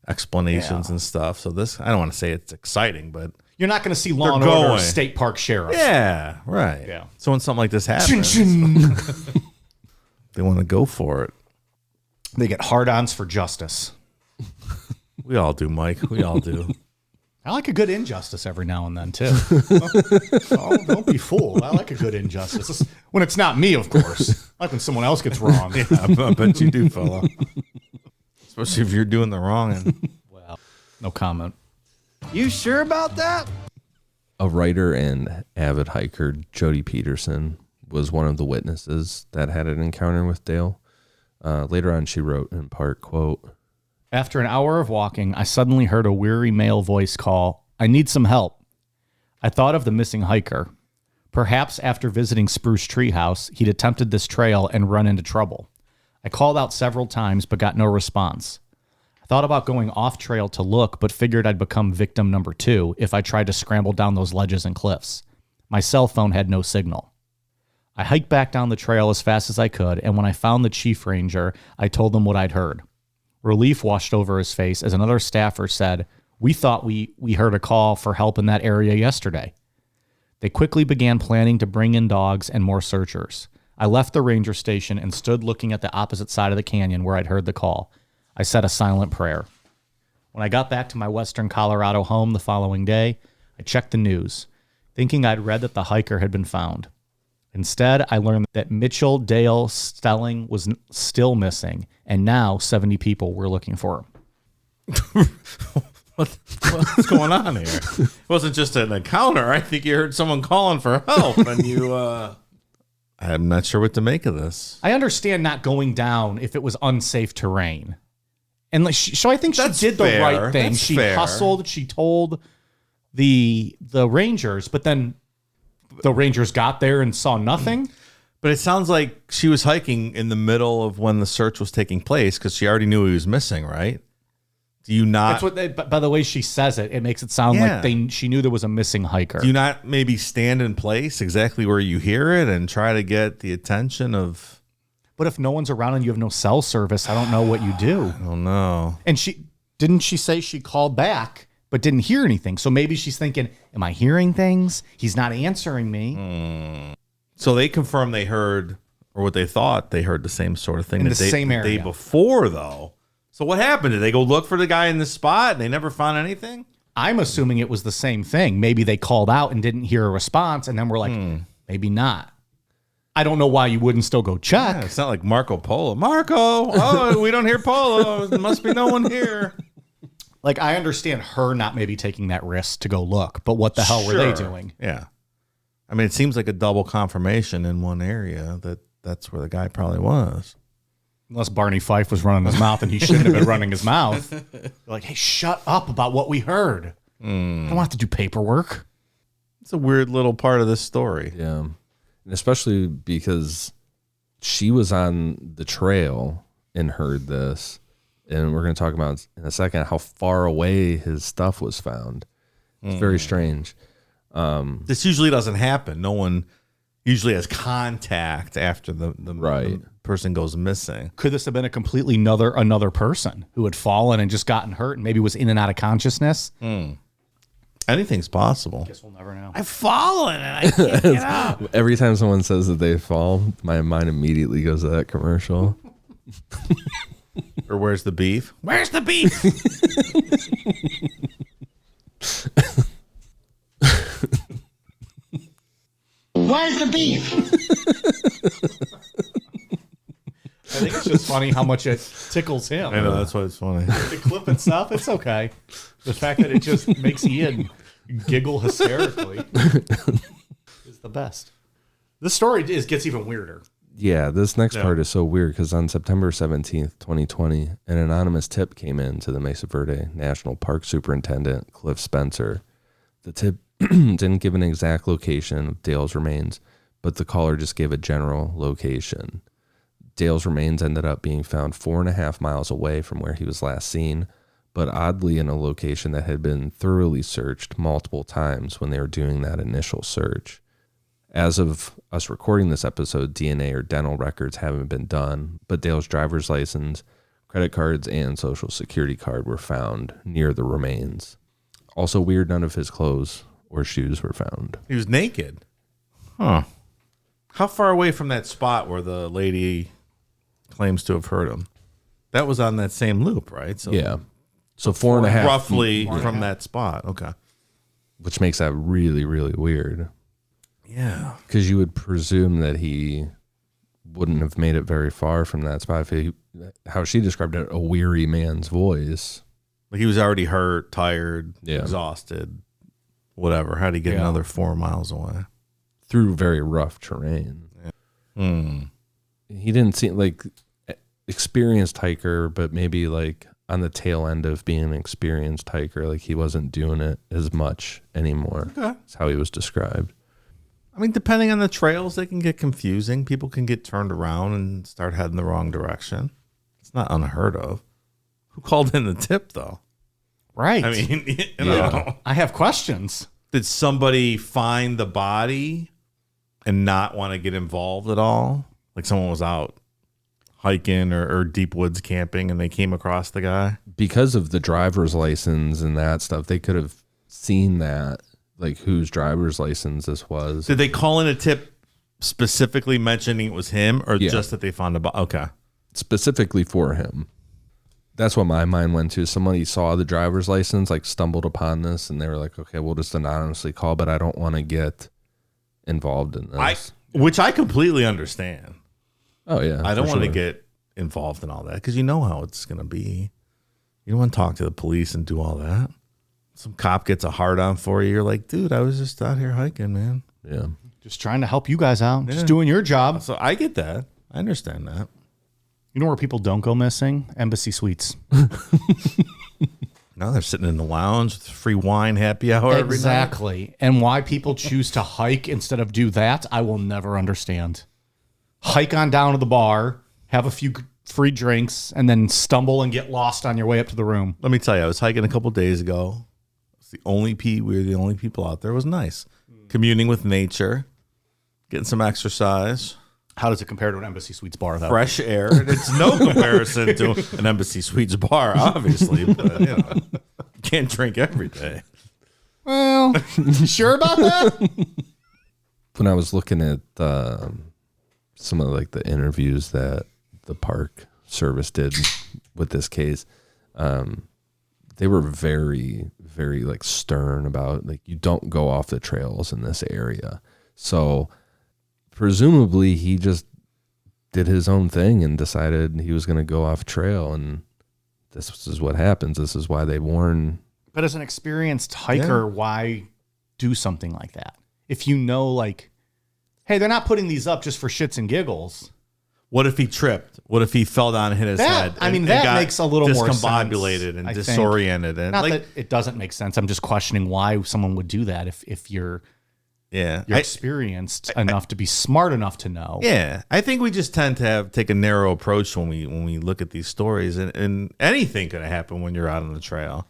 explanations and stuff. So this, I don't want to say it's exciting, but You're not going to see Law and They're Order going. State Park Sheriff. yeah, right. Yeah. So when something like this happens, they want to go for it. They get hard-ons for justice. We all do, Mike. We all do. I like a good injustice every now and then, too. Oh, don't be fooled. I like a good injustice. When it's not me, of course. I like when someone else gets wrong. Yeah, I bet you do, fella. Especially if you're doing the wrong end. Well, no comment. You sure about that? A writer and avid hiker, Jody Peterson, was one of the witnesses that had an encounter with Dale. Later on, she wrote in part, quote, After an hour of walking, I suddenly heard a weary male voice call, "I need some help." I thought of the missing hiker. Perhaps after visiting Spruce Tree House, he'd attempted this trail and run into trouble. I called out several times but got no response. I thought about going off trail to look, but figured I'd become victim number 2 if I tried to scramble down those ledges and cliffs. My cell phone had no signal. I hiked back down the trail as fast as I could, and when I found the chief ranger, I told them what I'd heard. Relief washed over his face as another staffer said, "We thought we heard a call for help in that area yesterday." They quickly began planning to bring in dogs and more searchers. I left the ranger station and stood looking at the opposite side of the canyon where I'd heard the call. I said a silent prayer. When I got back to my western Colorado home the following day, I checked the news, thinking I'd read that the hiker had been found. Instead, I learned that Mitchell Dale Stelling was still missing, and now 70 people were looking for him. What's going on here? It wasn't just an encounter. I think you heard someone calling for help, and you. I'm not sure what to make of this. I understand not going down if it was unsafe terrain. And so I think she That's did the fair. right thing. That's She fair. hustled. She told the Rangers, but then the Rangers got there and saw nothing. But it sounds like she was hiking in the middle of when the search was taking place because she already knew he was missing, right? Do you not? That's what. But by the way she says it, it makes it sound like she knew there was a missing hiker. Do you not maybe stand in place exactly where you hear it and try to get the attention of? But if no one's around and you have no cell service, I don't know what you do. I don't know. And she didn't. She say she called back but didn't hear anything. So maybe she's thinking, am I hearing things? He's not answering me. So they confirmed they heard, or what they thought they heard, the same sort of thing In the same the area. day before, though. So what happened? Did they go look for the guy in the spot and they never found anything? I'm assuming it was the same thing. Maybe they called out and didn't hear a response, and then we're like, maybe not. I don't know why you wouldn't still go check. Yeah, it's not like Marco Polo. Marco, oh, we don't hear Polo. There must be no one here. Like, I understand her not maybe taking that risk to go look, but what the hell were they Sure. doing? Yeah. I mean, it seems like a double confirmation in one area that that's where the guy probably was. Unless Barney Fife was running his mouth and he shouldn't have been running his mouth. They're like, hey, shut up about what we heard. I don't have to do paperwork. It's a weird little part of this story. Yeah. And especially because she was on the trail and heard this. And we're going to talk about in a second how far away his stuff was found. It's very strange. This usually doesn't happen. No one usually has contact after the Right. person goes missing. Could this have been a completely another person who had fallen and just gotten hurt and maybe was in and out of consciousness? Anything's possible. Guess we'll never know. I've fallen and I can't get up. Every time someone says that they fall, my mind immediately goes to that commercial. Or where's the beef? Where's the beef? Where's the beef? I think it's just funny how much it tickles him. I know, that's why it's funny. The clip itself, it's okay. The fact that it just makes Ian giggle hysterically is the best. This story gets even weirder. Yeah, this next part is so weird because on September 17th, 2020, an anonymous tip came in to the Mesa Verde National Park Superintendent, Cliff Spencer. The tip didn't give an exact location of Dale's remains, but the caller just gave a general location. Dale's remains ended up being found 4.5 miles away from where he was last seen, but oddly in a location that had been thoroughly searched multiple times when they were doing that initial search. As of us recording this episode, DNA or dental records haven't been done, but Dale's driver's license, credit cards, and social security card were found near the remains. Also weird, none of his clothes or shoes were found. He was naked. Huh. How far away from that spot where the lady claims to have heard him? That was on that same loop, right? So Yeah. So 4.5 roughly feet, from that spot. Okay. which makes that really, really weird. Yeah. Because you would presume that he wouldn't have made it very far from that spot. If he, how she described it, a weary man's voice. Like he was already hurt, tired, Yeah. exhausted, whatever. How'd he get another 4 miles away? Through very rough terrain. He didn't seem like experienced hiker, but maybe like on the tail end of being an experienced hiker, like he wasn't doing it as much anymore. Okay. That's how he was described. I mean, depending on the trails, they can get confusing. People can get turned around and start heading the wrong direction. It's not unheard of. Who called in the tip, though? Right. I mean, you know, I have questions. did somebody find the body and not want to get involved at all? Like someone was out hiking or deep woods camping and they came across the guy? Because of the driver's license and that stuff, they could have seen that, like whose driver's license this was. Did they call in a tip specifically mentioning it was him or Yeah. just that they found a body? Okay. Specifically for him. That's what my mind went to. Somebody saw the driver's license, like stumbled upon this, and they were like, okay, we'll just anonymously call, but I don't want to get involved in this. Which I completely understand. Oh, yeah. I don't for want to sure. get involved in all that because you know how it's going to be. You don't want to talk to the police and do all that. Some cop gets a hard on for you. You're like, dude, I was just out here hiking, man. Yeah. Just trying to help you guys out. Yeah. Just doing your job. So I get that. I understand that. You know where people don't go missing? Embassy Suites. Now they're sitting in the lounge with free wine, happy hour every night. Exactly. And why people choose to hike instead of do that, I will never understand. Hike on down to the bar, have a few free drinks, and then stumble and get lost on your way up to the room. Let me tell you, I was hiking a couple days ago. It's the only we were the only people out there. It was nice. Communing with nature, getting some exercise. How does it compare to an Embassy Suites bar, though? Fresh air. And it's no comparison to an Embassy Suites bar, obviously. But, you know, You can't drink every day. Well, you sure about that? When I was looking at some of like the interviews that the Park Service did with this case, they were very, very like stern about like you don't go off the trails in this area. So presumably he just did his own thing and decided he was going to go off trail, and this is what happens. This is why they warn. But as an experienced hiker, why do something like that? If you know, like, hey, they're not putting these up just for shits and giggles. What if he tripped? What if he fell down and hit his head? I mean, that makes a little more sense. Discombobulated and disoriented. And not that it doesn't make sense. I'm just questioning why someone would do that if you're experienced enough to be smart enough to know. Yeah, I think we just tend to take a narrow approach when we look at these stories, and anything could happen when you're out on the trail.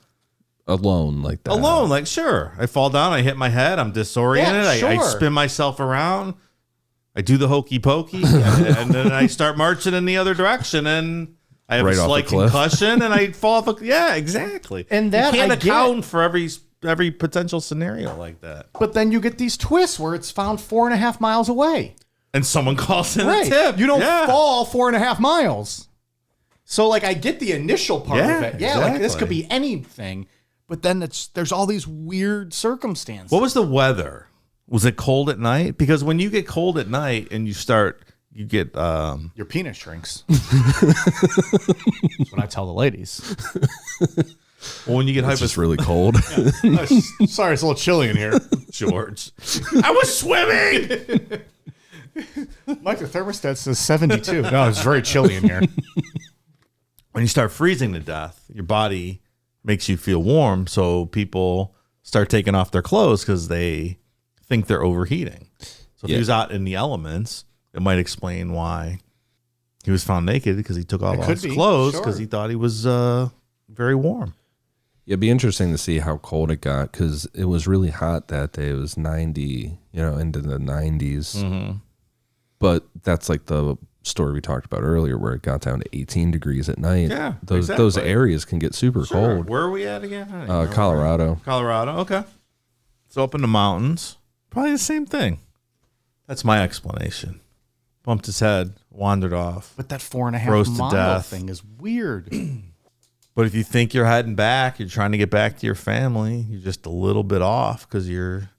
Alone like that. Alone, like, sure. I fall down, I hit my head, I'm disoriented, Yeah, sure. I spin myself around, I do the hokey pokey, and then I start marching in the other direction, and I have Right a off slight the cliff. concussion, and I fall off. Yeah, exactly. And that you can't I get. account for every potential scenario like that. But then you get these twists where it's found 4.5 miles away. And someone calls in a Right. tip. You don't Yeah. fall 4.5 miles. So, like, I get the initial part Yeah, of it. Yeah, like, this exactly. could be anything. But then there's all these weird circumstances. What was the weather? Was it cold at night? Because when you get cold at night and you get Your penis shrinks. That's what I tell the ladies. well, when you get It's just really cold. Sorry, it's a little chilly in here. George, I was swimming. Mike, the thermostat says 72. No, it's very chilly in here. When you start freezing to death, your body makes you feel warm, so people start taking off their clothes because they think they're overheating. So if he was out in the elements, it might explain why he was found naked, because he took off all his clothes because he thought he was very warm. It'd be interesting to see how cold it got, because it was really hot that day. It was 90, into the 90s. Mm-hmm. But that's like the story we talked about earlier, where it got down to 18 degrees at night. Yeah, those exactly. areas can get super cold. Where are we at again? I don't even know. Colorado. Colorado. Okay. It's up in the mountains. Probably the same thing. That's my explanation. Bumped his head, wandered off. But that 4.5 Froze to mile death. thing is weird. But if you think you're heading back, you're trying to get back to your family, you're just a little bit off because you're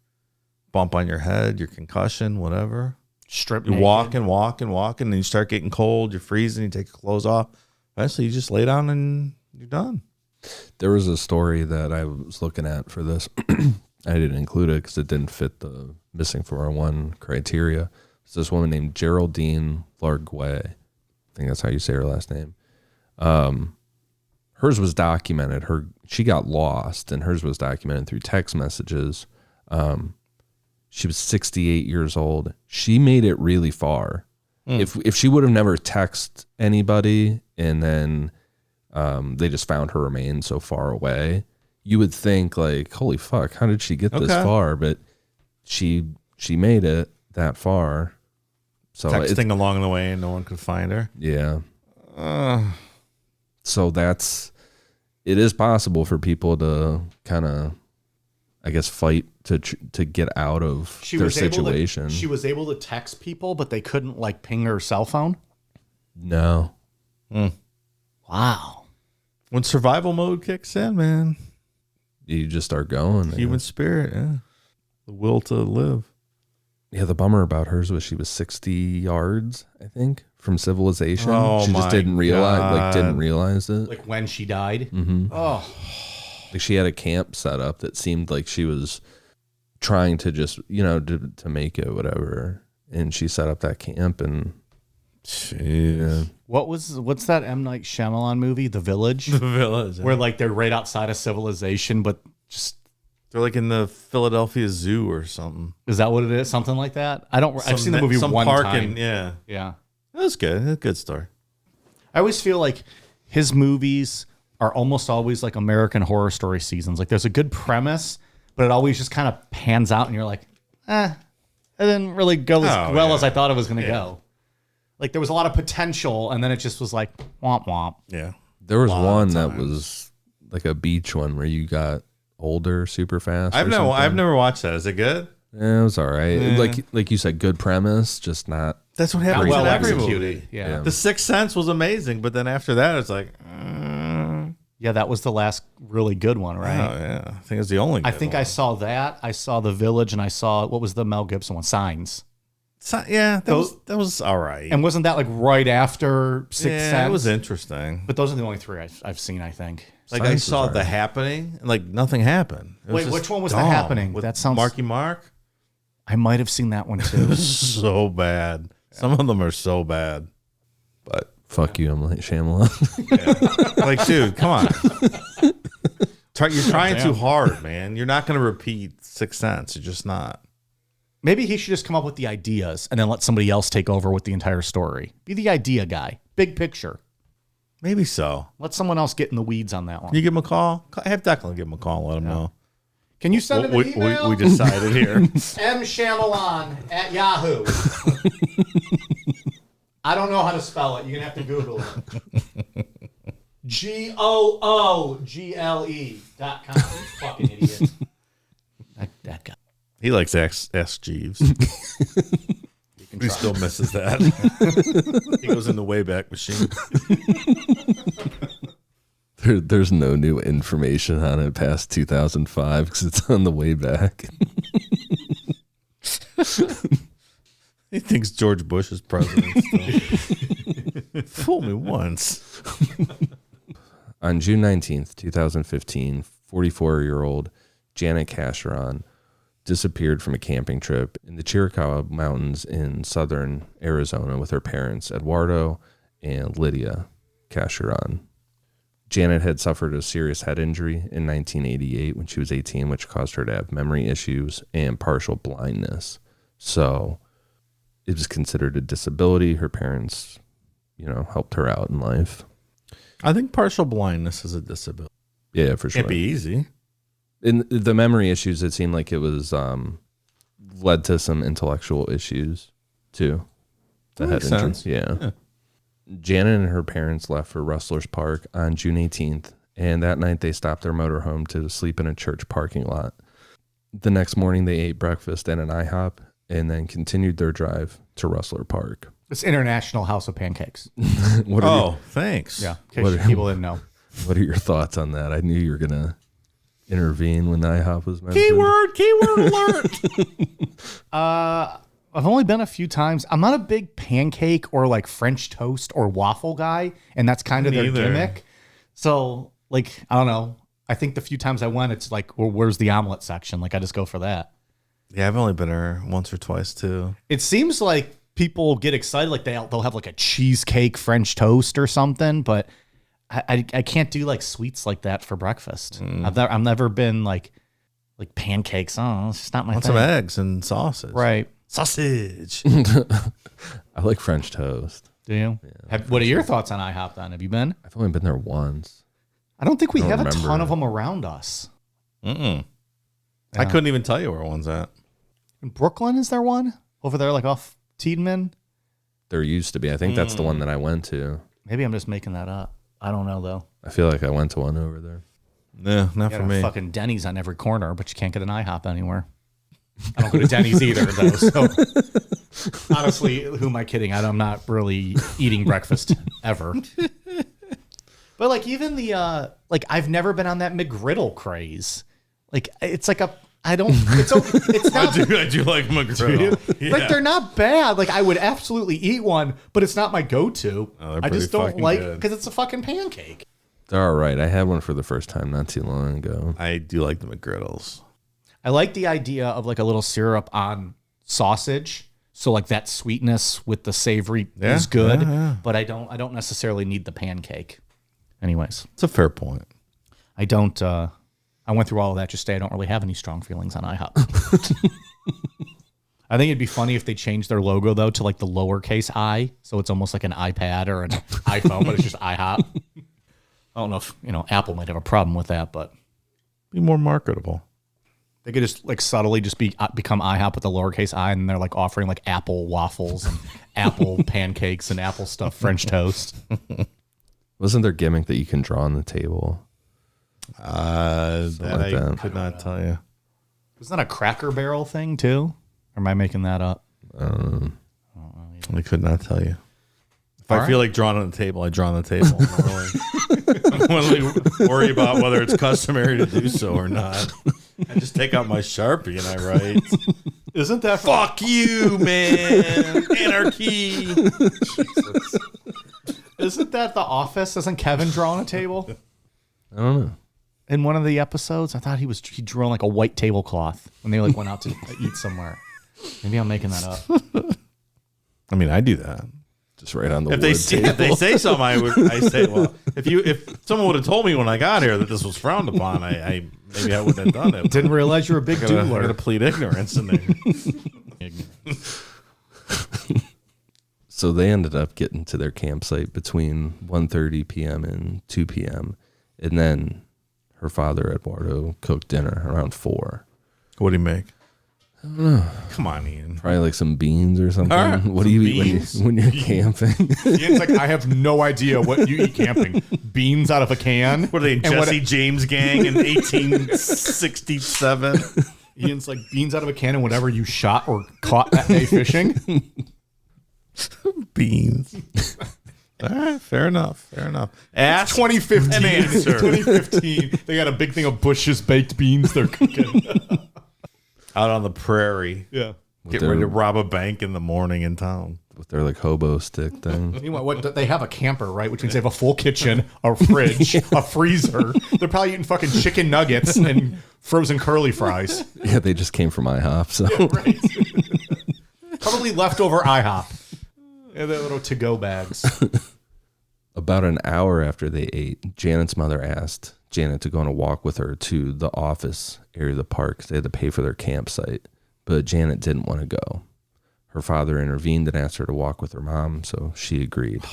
bump on your head, your concussion, whatever. Strip You're naked. walking, and you start getting cold, you're freezing, you take your clothes off. Eventually, you just lay down and you're done. There was a story that I was looking at for this. I didn't include it because it didn't fit the missing 401 criteria. It's this woman named Geraldine Larguet. I think that's how you say her last name. Hers was documented. She got lost, and hers was documented through text messages. She was 68 years old. She made it really far. If she would have never texted anybody, and then they just found her remains so far away, you would think like, holy fuck, how did she get this far? But she made it that far. So Texting along the way and no one could find her. Yeah. So it is possible for people to kind of, I guess, fight to get out of their situation. She was able to text people, but they couldn't like ping her cell phone. No. Wow. When survival mode kicks in, man, You just start going. human spirit, yeah, the will to live. Yeah, the bummer about hers was she was 60 yards, I think, from civilization. Oh, she just my didn't God. realize it. Like when she died. Mm-hmm. Oh, Like she had a camp set up that seemed like she was trying to just, to make it, whatever. And she set up that camp, and Jeez. what's that M. Night Shyamalan movie, The Village? The village. Where like they're right outside of civilization, but just They're like in the Philadelphia Zoo or something. is that what it is? Something like that? I've seen the movie one time. Yeah. Yeah. That was good. That's a good story. I always feel like his movies are almost always like American Horror Story seasons. Like there's a good premise, but it always just kind of pans out and you're like, it didn't really go as well as I thought it was going to go. Like there was a lot of potential and then it just was like, womp womp. Yeah. there was Lot of one that times. was like a beach one where you got older super fast. I've never watched that. Is it good? Yeah, it was all right. Like you said, good premise, just not. That's what happens well in every executed. movie. Yeah. The Sixth Sense was amazing, but then after that, it's like, Yeah, that was the last really good one, oh right? yeah, I think it's the only. I good think one. I saw that. I saw The Village, and I saw, what was the Mel Gibson one? Signs. That was all right. And wasn't that like right after Sixth Sense? It was interesting. But those are the only three I've seen, I think. Like Signs I was saw all The right. Happening, and like nothing happened. It was Wait, just which one was The dumb. Happening? With That sounds- Marky Mark. I might have seen that one too. So bad. Some of them are so bad. But Fuck you, I'm like Shyamalan. like, dude, come on. You're trying too hard, man. You're not going to repeat Sixth Sense. You're just not. Maybe he should just come up with the ideas and then let somebody else take over with the entire story. Be the idea guy. Big picture. Maybe so. Let someone else get in the weeds on that one. You give him a call? Have Declan give him a call and let him know. Can you send him an email? We decided here. mshyamalan@yahoo. I don't know how to spell it. You're going to have to Google it. GOOGLE.com. You fucking idiot. That guy. He likes S. Jeeves. He still misses that. He goes in the Wayback Machine. There's no new information on it past 2005 because it's on the way back. He thinks George Bush is president still. Fool me once. On June 19th, 2015, 44-year-old Janet Casheron disappeared from a camping trip in the Chiricahua Mountains in southern Arizona with her parents, Eduardo and Lydia Casheron. Janet had suffered a serious head injury in 1988 when she was 18, which caused her to have memory issues and partial blindness. So it was considered a disability. Her parents, helped her out in life. I think partial blindness is a disability. Yeah, for sure. Can't be easy. In the memory issues, it seemed like it was led to some intellectual issues too. The head makes injury. sense. Yeah. Janet and her parents left for Rustlers Park on June 18th, and that night they stopped their motorhome to sleep in a church parking lot. The next morning, they ate breakfast at an IHOP and then continued their drive to Rustler Park. It's International House of Pancakes. Thanks. Yeah, in case people didn't know. What are your thoughts on that? I knew you were going to intervene when the IHOP was mentioned. Keyword alert. I've only been a few times. I'm not a big pancake or like French toast or waffle guy, and that's kind of their Neither. gimmick. So, like, I don't know. I think the few times I went, it's like, well, where's the omelet section? Like, I just go for that. Yeah, I've only been there once or twice too. It seems like people get excited, like they'll have like a cheesecake French toast or something, but I can't do like sweets like that for breakfast. I've never been like pancakes. Oh, it's just not my Want thing. some eggs and sausage. Right. Sausage. I like French toast. Do you? What are your thoughts on IHOP then? Have you been? I've only been there once. I don't think we I don't have a remember. ton of them around us. I couldn't even tell you where one's at. In Brooklyn, is there one? Over there, like off Tiedemann? There used to be. I think that's the one that I went to. Maybe I'm just making that up. I don't know, though. I feel like I went to one over there. Yeah, not You for got me. fucking Denny's on every corner, but you can't get an IHOP anywhere. I don't go to Denny's either, though. So honestly, who am I kidding? I'm not really eating breakfast ever. But like even the I've never been on that McGriddle craze. Like it's like it's not I do like McGriddle. like they're not bad. Like I would absolutely eat one, but it's not my go-to. Oh, they're I just pretty don't fucking like good. because it's a fucking pancake. They're all right. I had one for the first time not too long ago. I do like the McGriddles. I like the idea of like a little syrup on sausage. So like that sweetness with the savory is good, but I don't necessarily need the pancake. Anyways, It's a fair point. I don't I went through all of that just to say I don't really have any strong feelings on IHOP. I think it'd be funny if they changed their logo though to like the lowercase I, so it's almost like an iPad or an iPhone, but it's just IHOP. I don't know if, Apple might have a problem with that, but Be more marketable. they could just like subtly just become IHOP with the lowercase I, and they're like offering like Apple waffles and Apple pancakes and Apple stuffed French toast. Wasn't there gimmick that you can draw on the table? I could not tell you. Wasn't that a Cracker Barrel thing too? Or am I making that up? I could not tell you. If All I feel like drawing on the table, I draw on the table. I don't really worry about whether it's customary to do so or not. I just take out my Sharpie and I write. Isn't that Fuck you, man. Anarchy. Jesus. Isn't that The Office? Doesn't Kevin draw on a table? I don't know. In one of the episodes, I thought he drew on like a white tablecloth when they like went out to eat somewhere. Maybe I'm making that up. I mean, I do that. Just right on the If wood if they say something, I say, well, if someone would have told me when I got here that this was frowned upon, I maybe I wouldn't have done it. Didn't realize you were a big I gotta doodler. plead ignorance in there. So they ended up getting to their campsite between 1:30 p.m. and 2 p.m. And then her father, Eduardo, cooked dinner around 4. What do you make? I don't know. Come on, Ian. Probably like some beans or something. All right, What do some you eat when you're camping? Ian's like, I have no idea what you eat camping. Beans out of a can? What are they, Jesse James gang in 1867? Ian's like, beans out of a can and whatever you shot or caught that day fishing? Beans. All right, fair enough. Ask 2015. an answer. 2015. They got a big thing of Bush's baked beans they're cooking. Out on the prairie. Yeah. Get ready to rob a bank in the morning in town. With their like hobo stick thing. Meanwhile, what they have a camper, right? Which means they have a full kitchen, a fridge, a freezer. They're probably eating fucking chicken nuggets and frozen curly fries. Yeah, they just came from IHOP. So Right. Probably leftover IHOP. Yeah, their little to-go bags. about an hour after they ate, Janet's mother asked Janet to go on a walk with her to the office area of the park. They had to pay for their campsite, but Janet didn't want to go. Her father intervened and asked her to walk with her mom, so she agreed.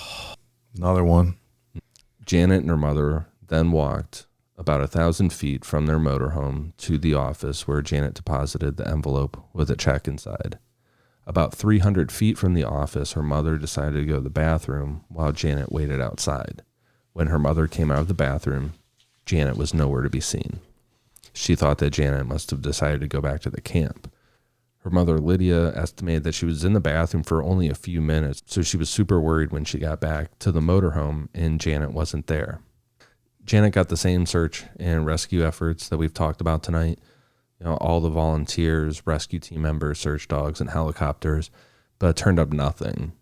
Another one. Janet and her mother then walked about 1,000 feet from their motorhome to the office where Janet deposited the envelope with a check inside. About 300 feet from the office, her mother decided to go to the bathroom while Janet waited outside. When her mother came out of the bathroom, Janet was nowhere to be seen. She thought that Janet must have decided to go back to the camp. Her mother, Lydia, estimated that she was in the bathroom for only a few minutes, so she was super worried when she got back to the motorhome and Janet wasn't there. Janet got the same search and rescue efforts that we've talked about tonight. You know, all the volunteers, rescue team members, search dogs, and helicopters, but it turned up nothing.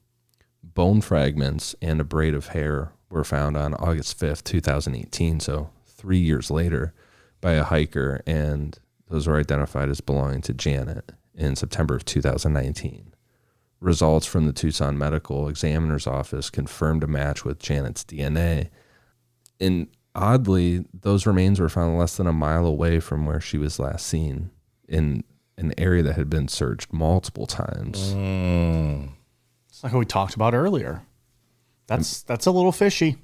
Bone fragments and a braid of hair were found on August 5th, 2018, so 3 years later, by a hiker, and those were identified as belonging to Janet in September of 2019. Results from the Tucson Medical Examiner's Office confirmed a match with Janet's DNA, and oddly, those remains were found less than a mile away from where she was last seen, in an area that had been searched multiple times. It's like what we talked about earlier. That's a little fishy.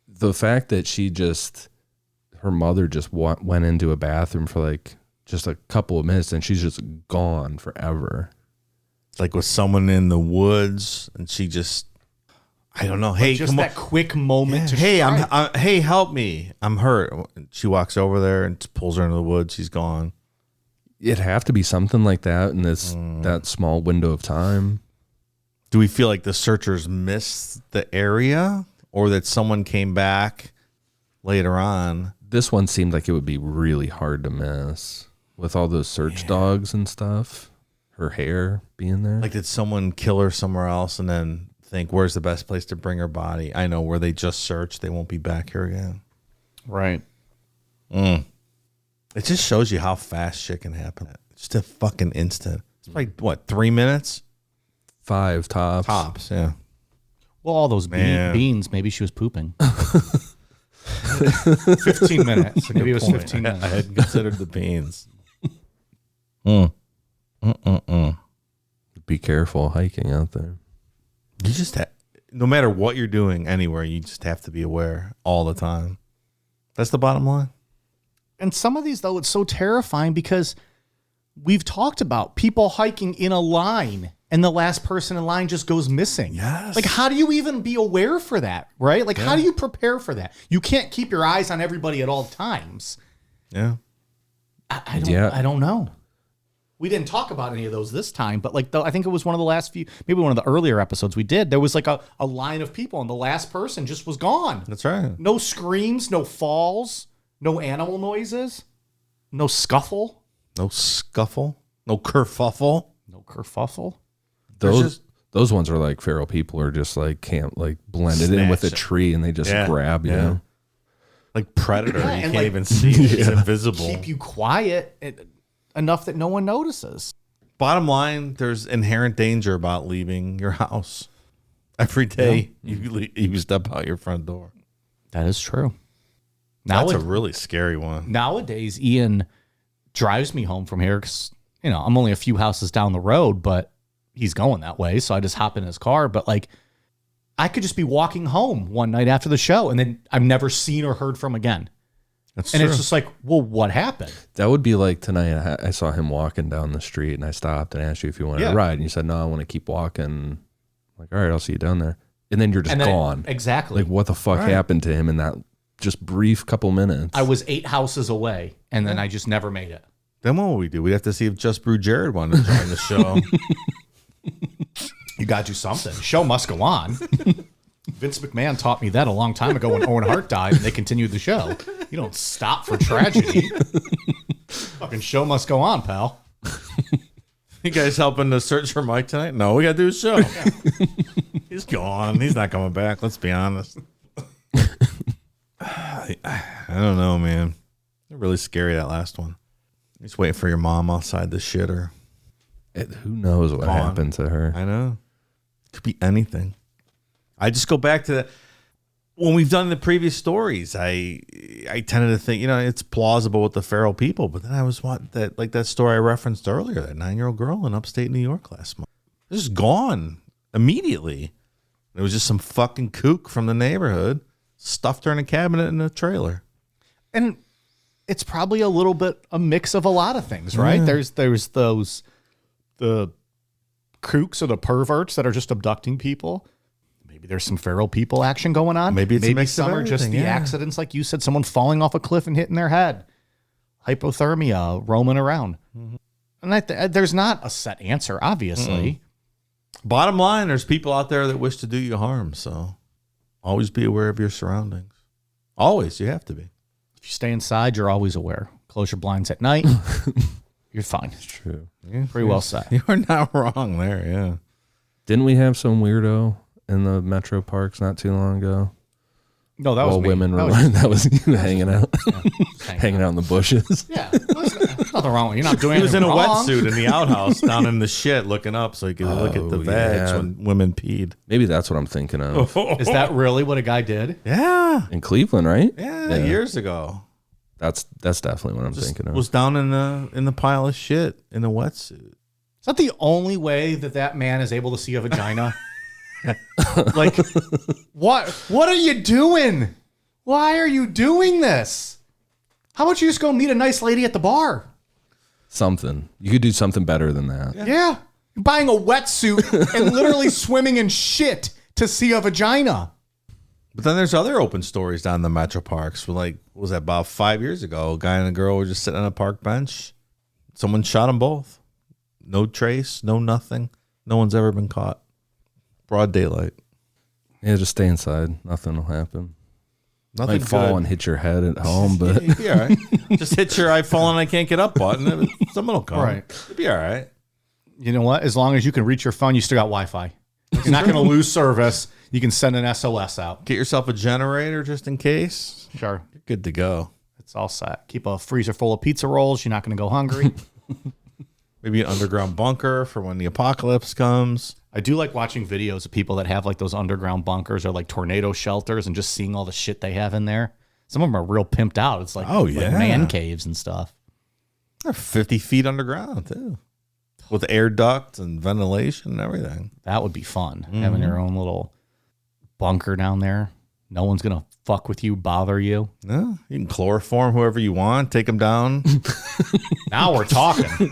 The fact that her mother just went into a bathroom for like just a couple of minutes and she's just gone forever. Like with someone in the woods and she just, I don't know. Hey, Just come that on. quick moment. Hey, hey, help me. I'm hurt. She walks over there and pulls her into the woods. She's gone. It'd have to be something like that in that small window of time. Do we feel like the searchers missed the area or that someone came back later on? This one seemed like it would be really hard to miss with all those search dogs and stuff. Her hair being there. Like, did someone kill her somewhere else and then think, where's the best place to bring her body? I know, where they just searched. They won't be back here again. Right. It just shows you how fast shit can happen. Just a fucking instant. It's like, what, 3 minutes? 5 tops. Tops, yeah. Well, all those Man. beans, maybe she was pooping. 15 minutes. Maybe it was 15 minutes. I hadn't considered the beans. Be careful hiking out there. You just no matter what you're doing anywhere, you just have to be aware all the time. That's the bottom line. And some of these, though, it's so terrifying because we've talked about people hiking in a line and the last person in line just goes missing. Yes. Like, how do you even be aware for that, right? Like, how do you prepare for that? You can't keep your eyes on everybody at all times. Yeah. I don't know. We didn't talk about any of those this time, but like, I think it was one of the last few, maybe one of the earlier episodes we did. There was like a line of people, and the last person just was gone. That's right. No screams, no falls, no animal noises, no scuffle, No scuffle, no kerfuffle. no kerfuffle. Those ones are like feral people are just like can't like blend it in with a Snatch it. tree and they just grab you. Yeah. Like Predator, Yeah, you and can't like- even see. It's invisible. Keep you quiet enough that no one notices. Bottom line, there's inherent danger about leaving your house. Every day you step out your front door. That is true. That's a really scary one. Nowadays, Ian drives me home from here because, I'm only a few houses down the road, but he's going that way. So I just hop in his car. But like, I could just be walking home one night after the show and then I've never seen or heard from again. That's And true. it's just like, well, what happened? That would be like tonight. I saw him walking down the street and I stopped and asked you if you wanted to ride. And you said, no, I want to keep walking. I'm like, all right, I'll see you down there. And then you're just gone. Exactly. Like, what the fuck happened to him in that just brief couple minutes? I was 8 houses away and then I just never made it. Then what would we do? We'd have to see if Just Brew Jared wanted to join the show. You got to do something. Show must go on. Vince McMahon taught me that a long time ago when Owen Hart died and they continued the show. You don't stop for tragedy. Fucking show must go on, pal. You guys helping to search for Mike tonight? No, we got to do a show. He's gone. He's not coming back. Let's be honest. I don't know, man. They're really scary, that last one. Just waiting for your mom outside the shitter. Who knows what happened to her? I know. Could be anything. I just go back to that. When we've done the previous stories, I tended to think, it's plausible with the feral people. But then I was that story I referenced earlier, that 9-year-old girl in upstate New York last month. Just gone immediately. It was just some fucking kook from the neighborhood stuffed her in a cabinet in a trailer. And it's probably a little bit a mix of a lot of things, right? There's the kooks or the perverts that are just abducting people. Maybe there's some feral people action going on. Maybe it's a mix of some are just the everything, yeah. accidents, like you said, someone falling off a cliff and hitting their head, hypothermia, roaming around. And there's not a set answer, obviously. Bottom line, there's people out there that wish to do you harm. So always be aware of your surroundings. Always. You have to be. If you stay inside, you're always aware. Close your blinds at night. You're fine. It's true. Pretty well said. You are not wrong there, yeah. Didn't we have some weirdo in the metro parks not too long ago? No, that was All me. women That were was- that was you hanging out, Hang hanging out in the bushes. Yeah, there's nothing wrong with you. You're not doing He was in anything a wrong. wetsuit in the outhouse down in the shit looking up so he could look at the Oh, bags yeah. when women peed. Maybe that's what I'm thinking of. Is that really what a guy did? Yeah. In Cleveland, right? Yeah, years ago. That's definitely what I'm thinking of. Was down in the pile of shit in a wetsuit. Is that the only way that man is able to see a vagina? Like, what are you doing? Why are you doing this? How about you just go meet a nice lady at the bar? Something. You could do something better than that. Yeah. You're buying a wetsuit and literally swimming in shit to see a vagina. But then there's other open stories down in the metro parks. Like, what was that, about 5 years ago? A guy and a girl were just sitting on a park bench. Someone shot them both. No trace, no nothing. No one's ever been caught. Broad daylight. Yeah, just stay inside. Nothing will happen. Nothing Might fall good. and hit your head at home, but You'd be all right. Just hit your I fall and I can't get up button. Someone will come. Right. You'll be all right. You know what? As long as you can reach your phone, you still got Wi-Fi. You're not going to lose service. You can send an SOS out. Get yourself a generator just in case. Sure. You're good to go. It's all set. Keep a freezer full of pizza rolls. You're not going to go hungry. Maybe an underground bunker for when the apocalypse comes. I do like watching videos of people that have like those underground bunkers or like tornado shelters and just seeing all the shit they have in there. Some of them are real pimped out. It's like, like man caves and stuff. They're 50 feet underground, too. With air ducts and ventilation and everything. That would be fun. Having your own little bunker down there. No one's going to fuck with you, bother you. Yeah, you can chloroform whoever you want, take them down. Now we're talking.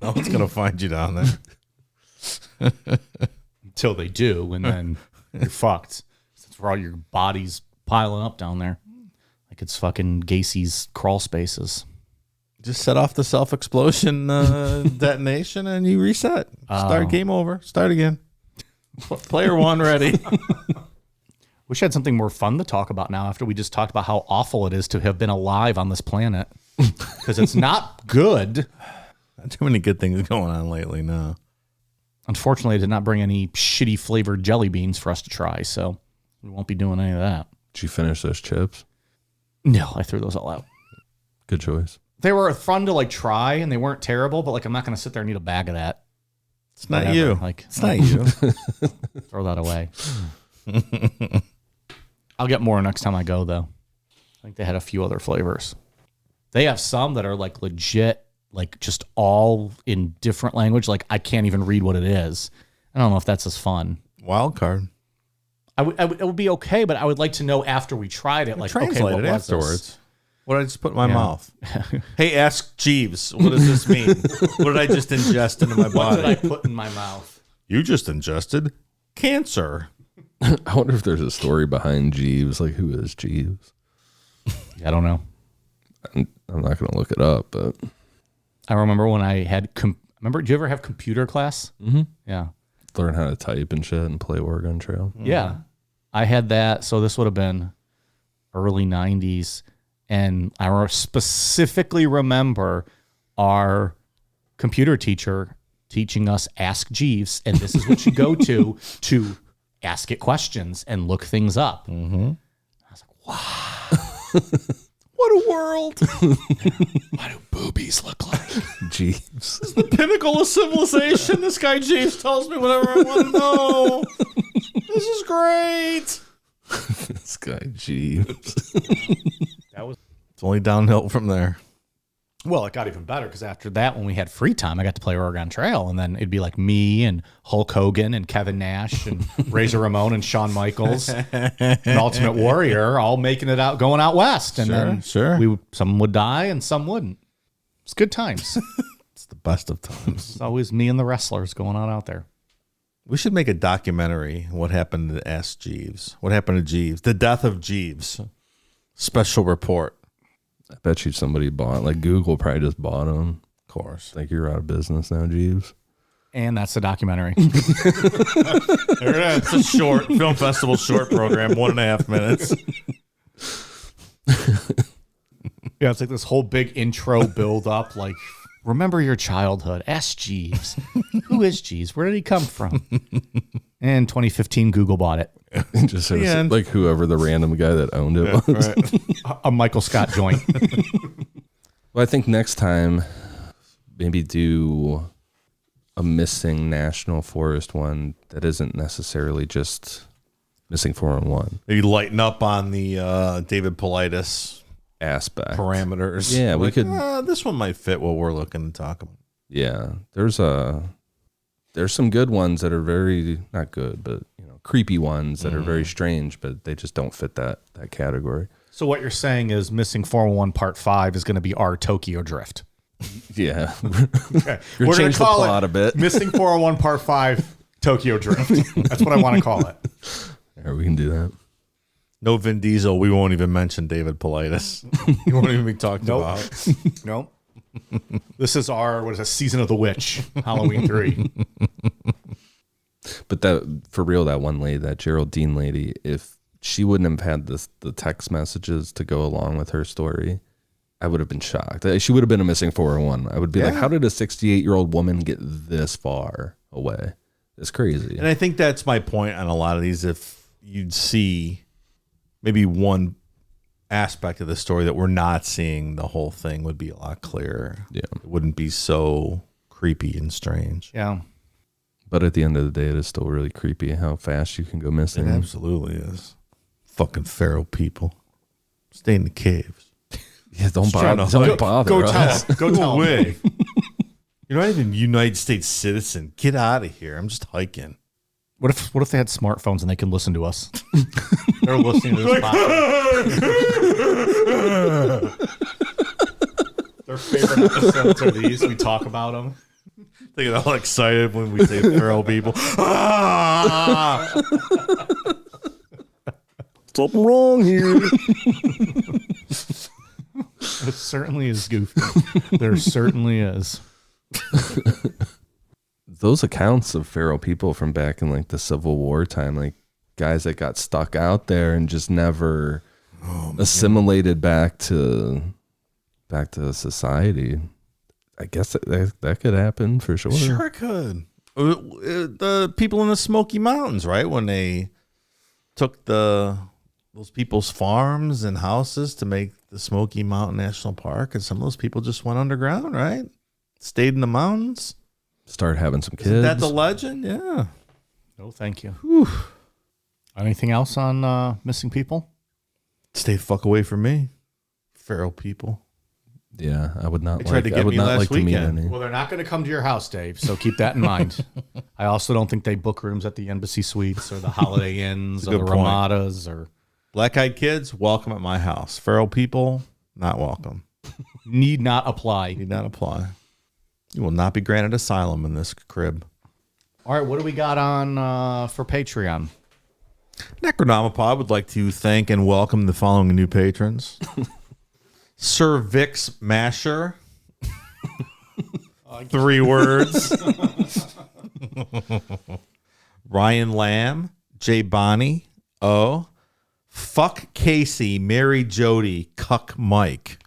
No one's going to find you down there. Until they do, and then you're fucked. That's where all your body's piling up down there. Like it's fucking Gacy's crawl spaces. Just set off the self-explosion detonation and you reset. Start game over. Start again. Player one ready. Wish I had something more fun to talk about now after we just talked about how awful it is to have been alive on this planet. Because it's not good. Not too many good things going on lately, no. Unfortunately, I did not bring any shitty flavored jelly beans for us to try, so we won't be doing any of that. Did you finish those chips? No, I threw those all out. Good choice. They were fun to like try, and they weren't terrible, but like I'm not going to sit there and eat a bag of that. It's not you. Like it's not you. Throw that away. I'll get more next time I go, though. I think they had a few other flavors. They have some that are like legit, like just all in different language. Like I can't even read what it is. I don't know if that's as fun. Wild card. It would be okay, but I would like to know after we tried it. Like translate okay, what it was afterwards. this? What did I just put in my mouth? Hey, ask Jeeves. What does this mean? What did I just ingest into my What did I body? put in my mouth? You just ingested cancer. I wonder if there's a story behind Jeeves. Like, who is Jeeves? I don't know. I'm not going to look it up, but I remember when I had. Remember, did you ever have computer class? Mm-hmm. Yeah. learn how to type and shit and play Oregon Trail. Yeah. I had that. So this would have been early 90s. And I specifically remember our computer teacher teaching us Ask Jeeves. And this is what you go to ask it questions and look things up. Mm-hmm. I was like, wow. What a world. What do boobies look like? Jeeves. This is the pinnacle of civilization. This guy Jeeves tells me whatever I want to know. This is great. This guy Jeeves. It's only downhill from there. Well, it got even better because after that, when we had free time, I got to play Oregon Trail. And then it'd be like me and Hulk Hogan and Kevin Nash and Razor Ramon and Shawn Michaels and Ultimate Warrior all making it out, going out west. And then some would die and some wouldn't. It's good times. It's the best of times. It's always me and the wrestlers going on out there. We should make a documentary. What happened to Ask Jeeves? What happened to Jeeves? The death of Jeeves. Special report. I bet you somebody bought, like Google probably just bought them. Of course. Think you're out of business now, Jeeves. And that's the documentary. There it is. It's a short film festival short program, 1.5 minutes. Yeah, it's like this whole big intro build up. Like, remember your childhood. Ask Jeeves. Who is Jeeves? Where did he come from? In 2015, Google bought it. Just like whoever the random guy that owned it was. Right. A Michael Scott joint. Well, I think next time maybe do a missing national forest one that isn't necessarily just missing 411 Maybe lighten up on the David Paulides aspect parameters. Yeah, we could. This one might fit what we're looking to talk about. Yeah, there's some good ones that are very not good, but creepy ones that are very strange, but they just don't fit that category. So what you're saying is Missing 411 Part 5 is going to be our Tokyo Drift. Yeah. Okay. We're going to call it a bit. Missing 401 Part 5 Tokyo Drift. That's what I want to call it. Yeah, we can do that. No Vin Diesel. We won't even mention David Paulides. He won't even be talked about. Nope. This is our, Season of the Witch, Halloween 3. But for real, that one lady, that Geraldine lady, if she wouldn't have had the text messages to go along with her story, I would have been shocked. She would have been a missing 401. I would be like, how did a 68-year-old woman get this far away? It's crazy. And I think that's my point on a lot of these. If you'd see maybe one aspect of the story that we're not seeing, the whole thing would be a lot clearer. Yeah. It wouldn't be so creepy and strange. Yeah. But at the end of the day, it is still really creepy how fast you can go missing. It absolutely is. Fucking feral people. Stay in the caves. Yeah, don't bother. Don't bother. Go tell them. Go tell away. You're not even a United States citizen. Get out of here. I'm just hiking. What if they had smartphones and they can listen to us? They're listening to this podcast. Their favorite episodes are these. We talk about them. They get all excited when we say feral people. Ah! Something wrong here. It certainly is goofy. There certainly is. Those accounts of feral people from back in like the Civil War time, like guys that got stuck out there and just never assimilated back to society. I guess that could happen for sure. Sure it could. The people in the Smoky Mountains, right? When they took those people's farms and houses to make the Smoky Mountain National Park, and some of those people just went underground, right? Stayed in the mountains. Start having some kids. Isn't that the legend? Yeah. No, thank you. Whew. Anything else on missing people? Stay the fuck away from me, feral people. Yeah, I would not. They tried to get I would me not last like to meet weekend. any. Well, they're not going to come to your house, Dave, so keep that in mind. I also don't think they book rooms at the Embassy Suites or the Holiday Inns or the good point. Ramadas or Black-eyed kids, welcome at my house. Feral people, not welcome. need not apply. Need not apply. You will not be granted asylum in this crib. All right, what do we got on for Patreon? Necronomipod would like to thank and welcome the following new patrons. Sir Vix Masher. 3 words. Ryan Lamb. Jay Bonnie. O. Fuck Casey. Mary Jody. Cuck Mike.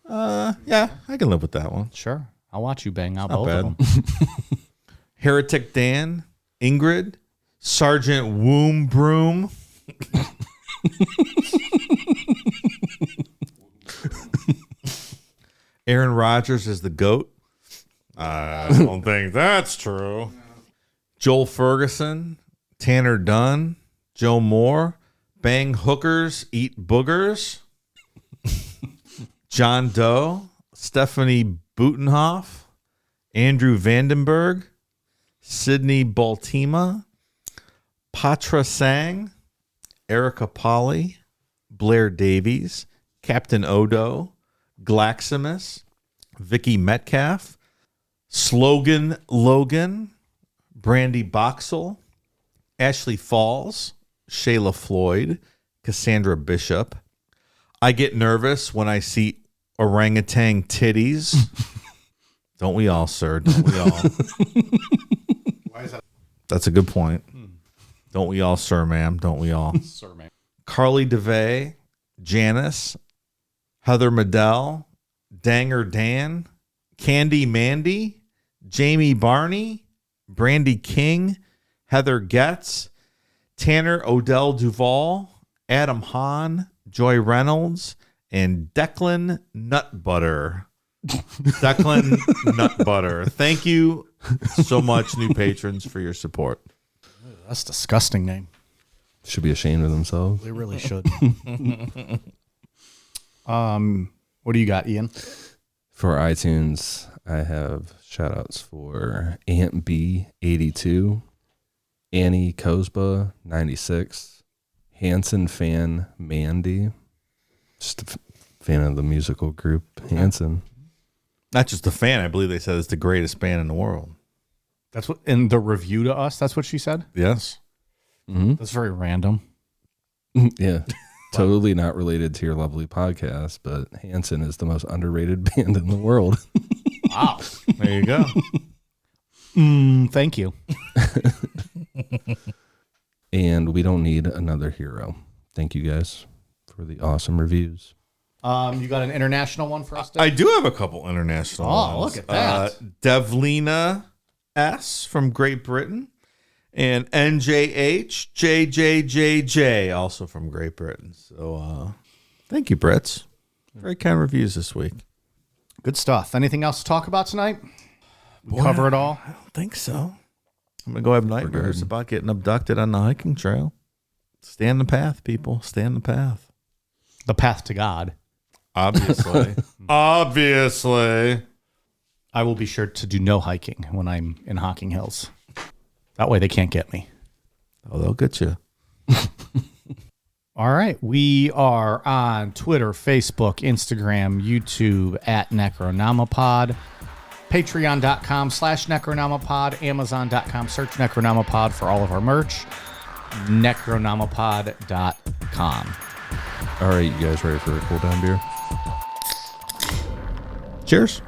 Yeah, I can live with that one. Sure. I'll watch you bang out Not both bad. of them. Heretic Dan. Ingrid. Sergeant Womb Broom. Aaron Rodgers is the GOAT. I don't think that's true. Joel Ferguson, Tanner Dunn, Joe Moore, Bang Hookers, Eat Boogers, John Doe, Stephanie Butenhoff, Andrew Vandenberg, Sydney Baltima, Patra Sang, Erica Polly, Blair Davies, Captain Odo, Glaximus, Vicky Metcalf, Slogan Logan, Brandy Boxel, Ashley Falls, Shayla Floyd, Cassandra Bishop. I get nervous when I see orangutan titties. Don't we all, sir? Don't we all? Why is that? That's a good point. Don't we all, sir, ma'am? Don't we all? Sir, man. Carly DeVay, Janice, Heather Medell, Danger Dan, Candy Mandy, Jamie Barney, Brandy King, Heather Getz, Tanner Odell Duval, Adam Hahn, Joy Reynolds, and Declan Nutbutter. Declan Nutbutter. Thank you so much, new patrons, for your support. That's a disgusting name. Should be ashamed of themselves. They really should. What do you got, Ian? For iTunes, I have shout outs for Aunt B 82, Annie Cosba 96, Hanson fan Mandy, just a fan of the musical group Hanson. Not just a fan, I believe they said it's the greatest band in the world. That's what in the review to us. That's what she said. Yes. That's very random. Yeah. Totally not related to your lovely podcast, but Hanson is the most underrated band in the world. Wow. There you go. Thank you. And we don't need another hero. Thank you guys for the awesome reviews. You got an international one for us, Dave? I do have a couple international Oh, ones. look at that. Devlina S. from Great Britain. And NJH JJJJ, also from Great Britain. So thank you, Brits. Very kind reviews this week. Good stuff. Anything else to talk about tonight? We cover it all. I don't think so. I'm going to go have nightmares about getting abducted on the hiking trail. Stay on the path, people. Stay on the path. The path to God. Obviously. Obviously. I will be sure to do no hiking when I'm in Hocking Hills. That way they can't get me. Oh, they'll get you. All right. We are on Twitter, Facebook, Instagram, YouTube at Necronomipod. Patreon.com/Necronomipod, Amazon.com, search Necronomipod for all of our merch, Necronomipod.com. All right, you guys ready for a cool down beer? Cheers.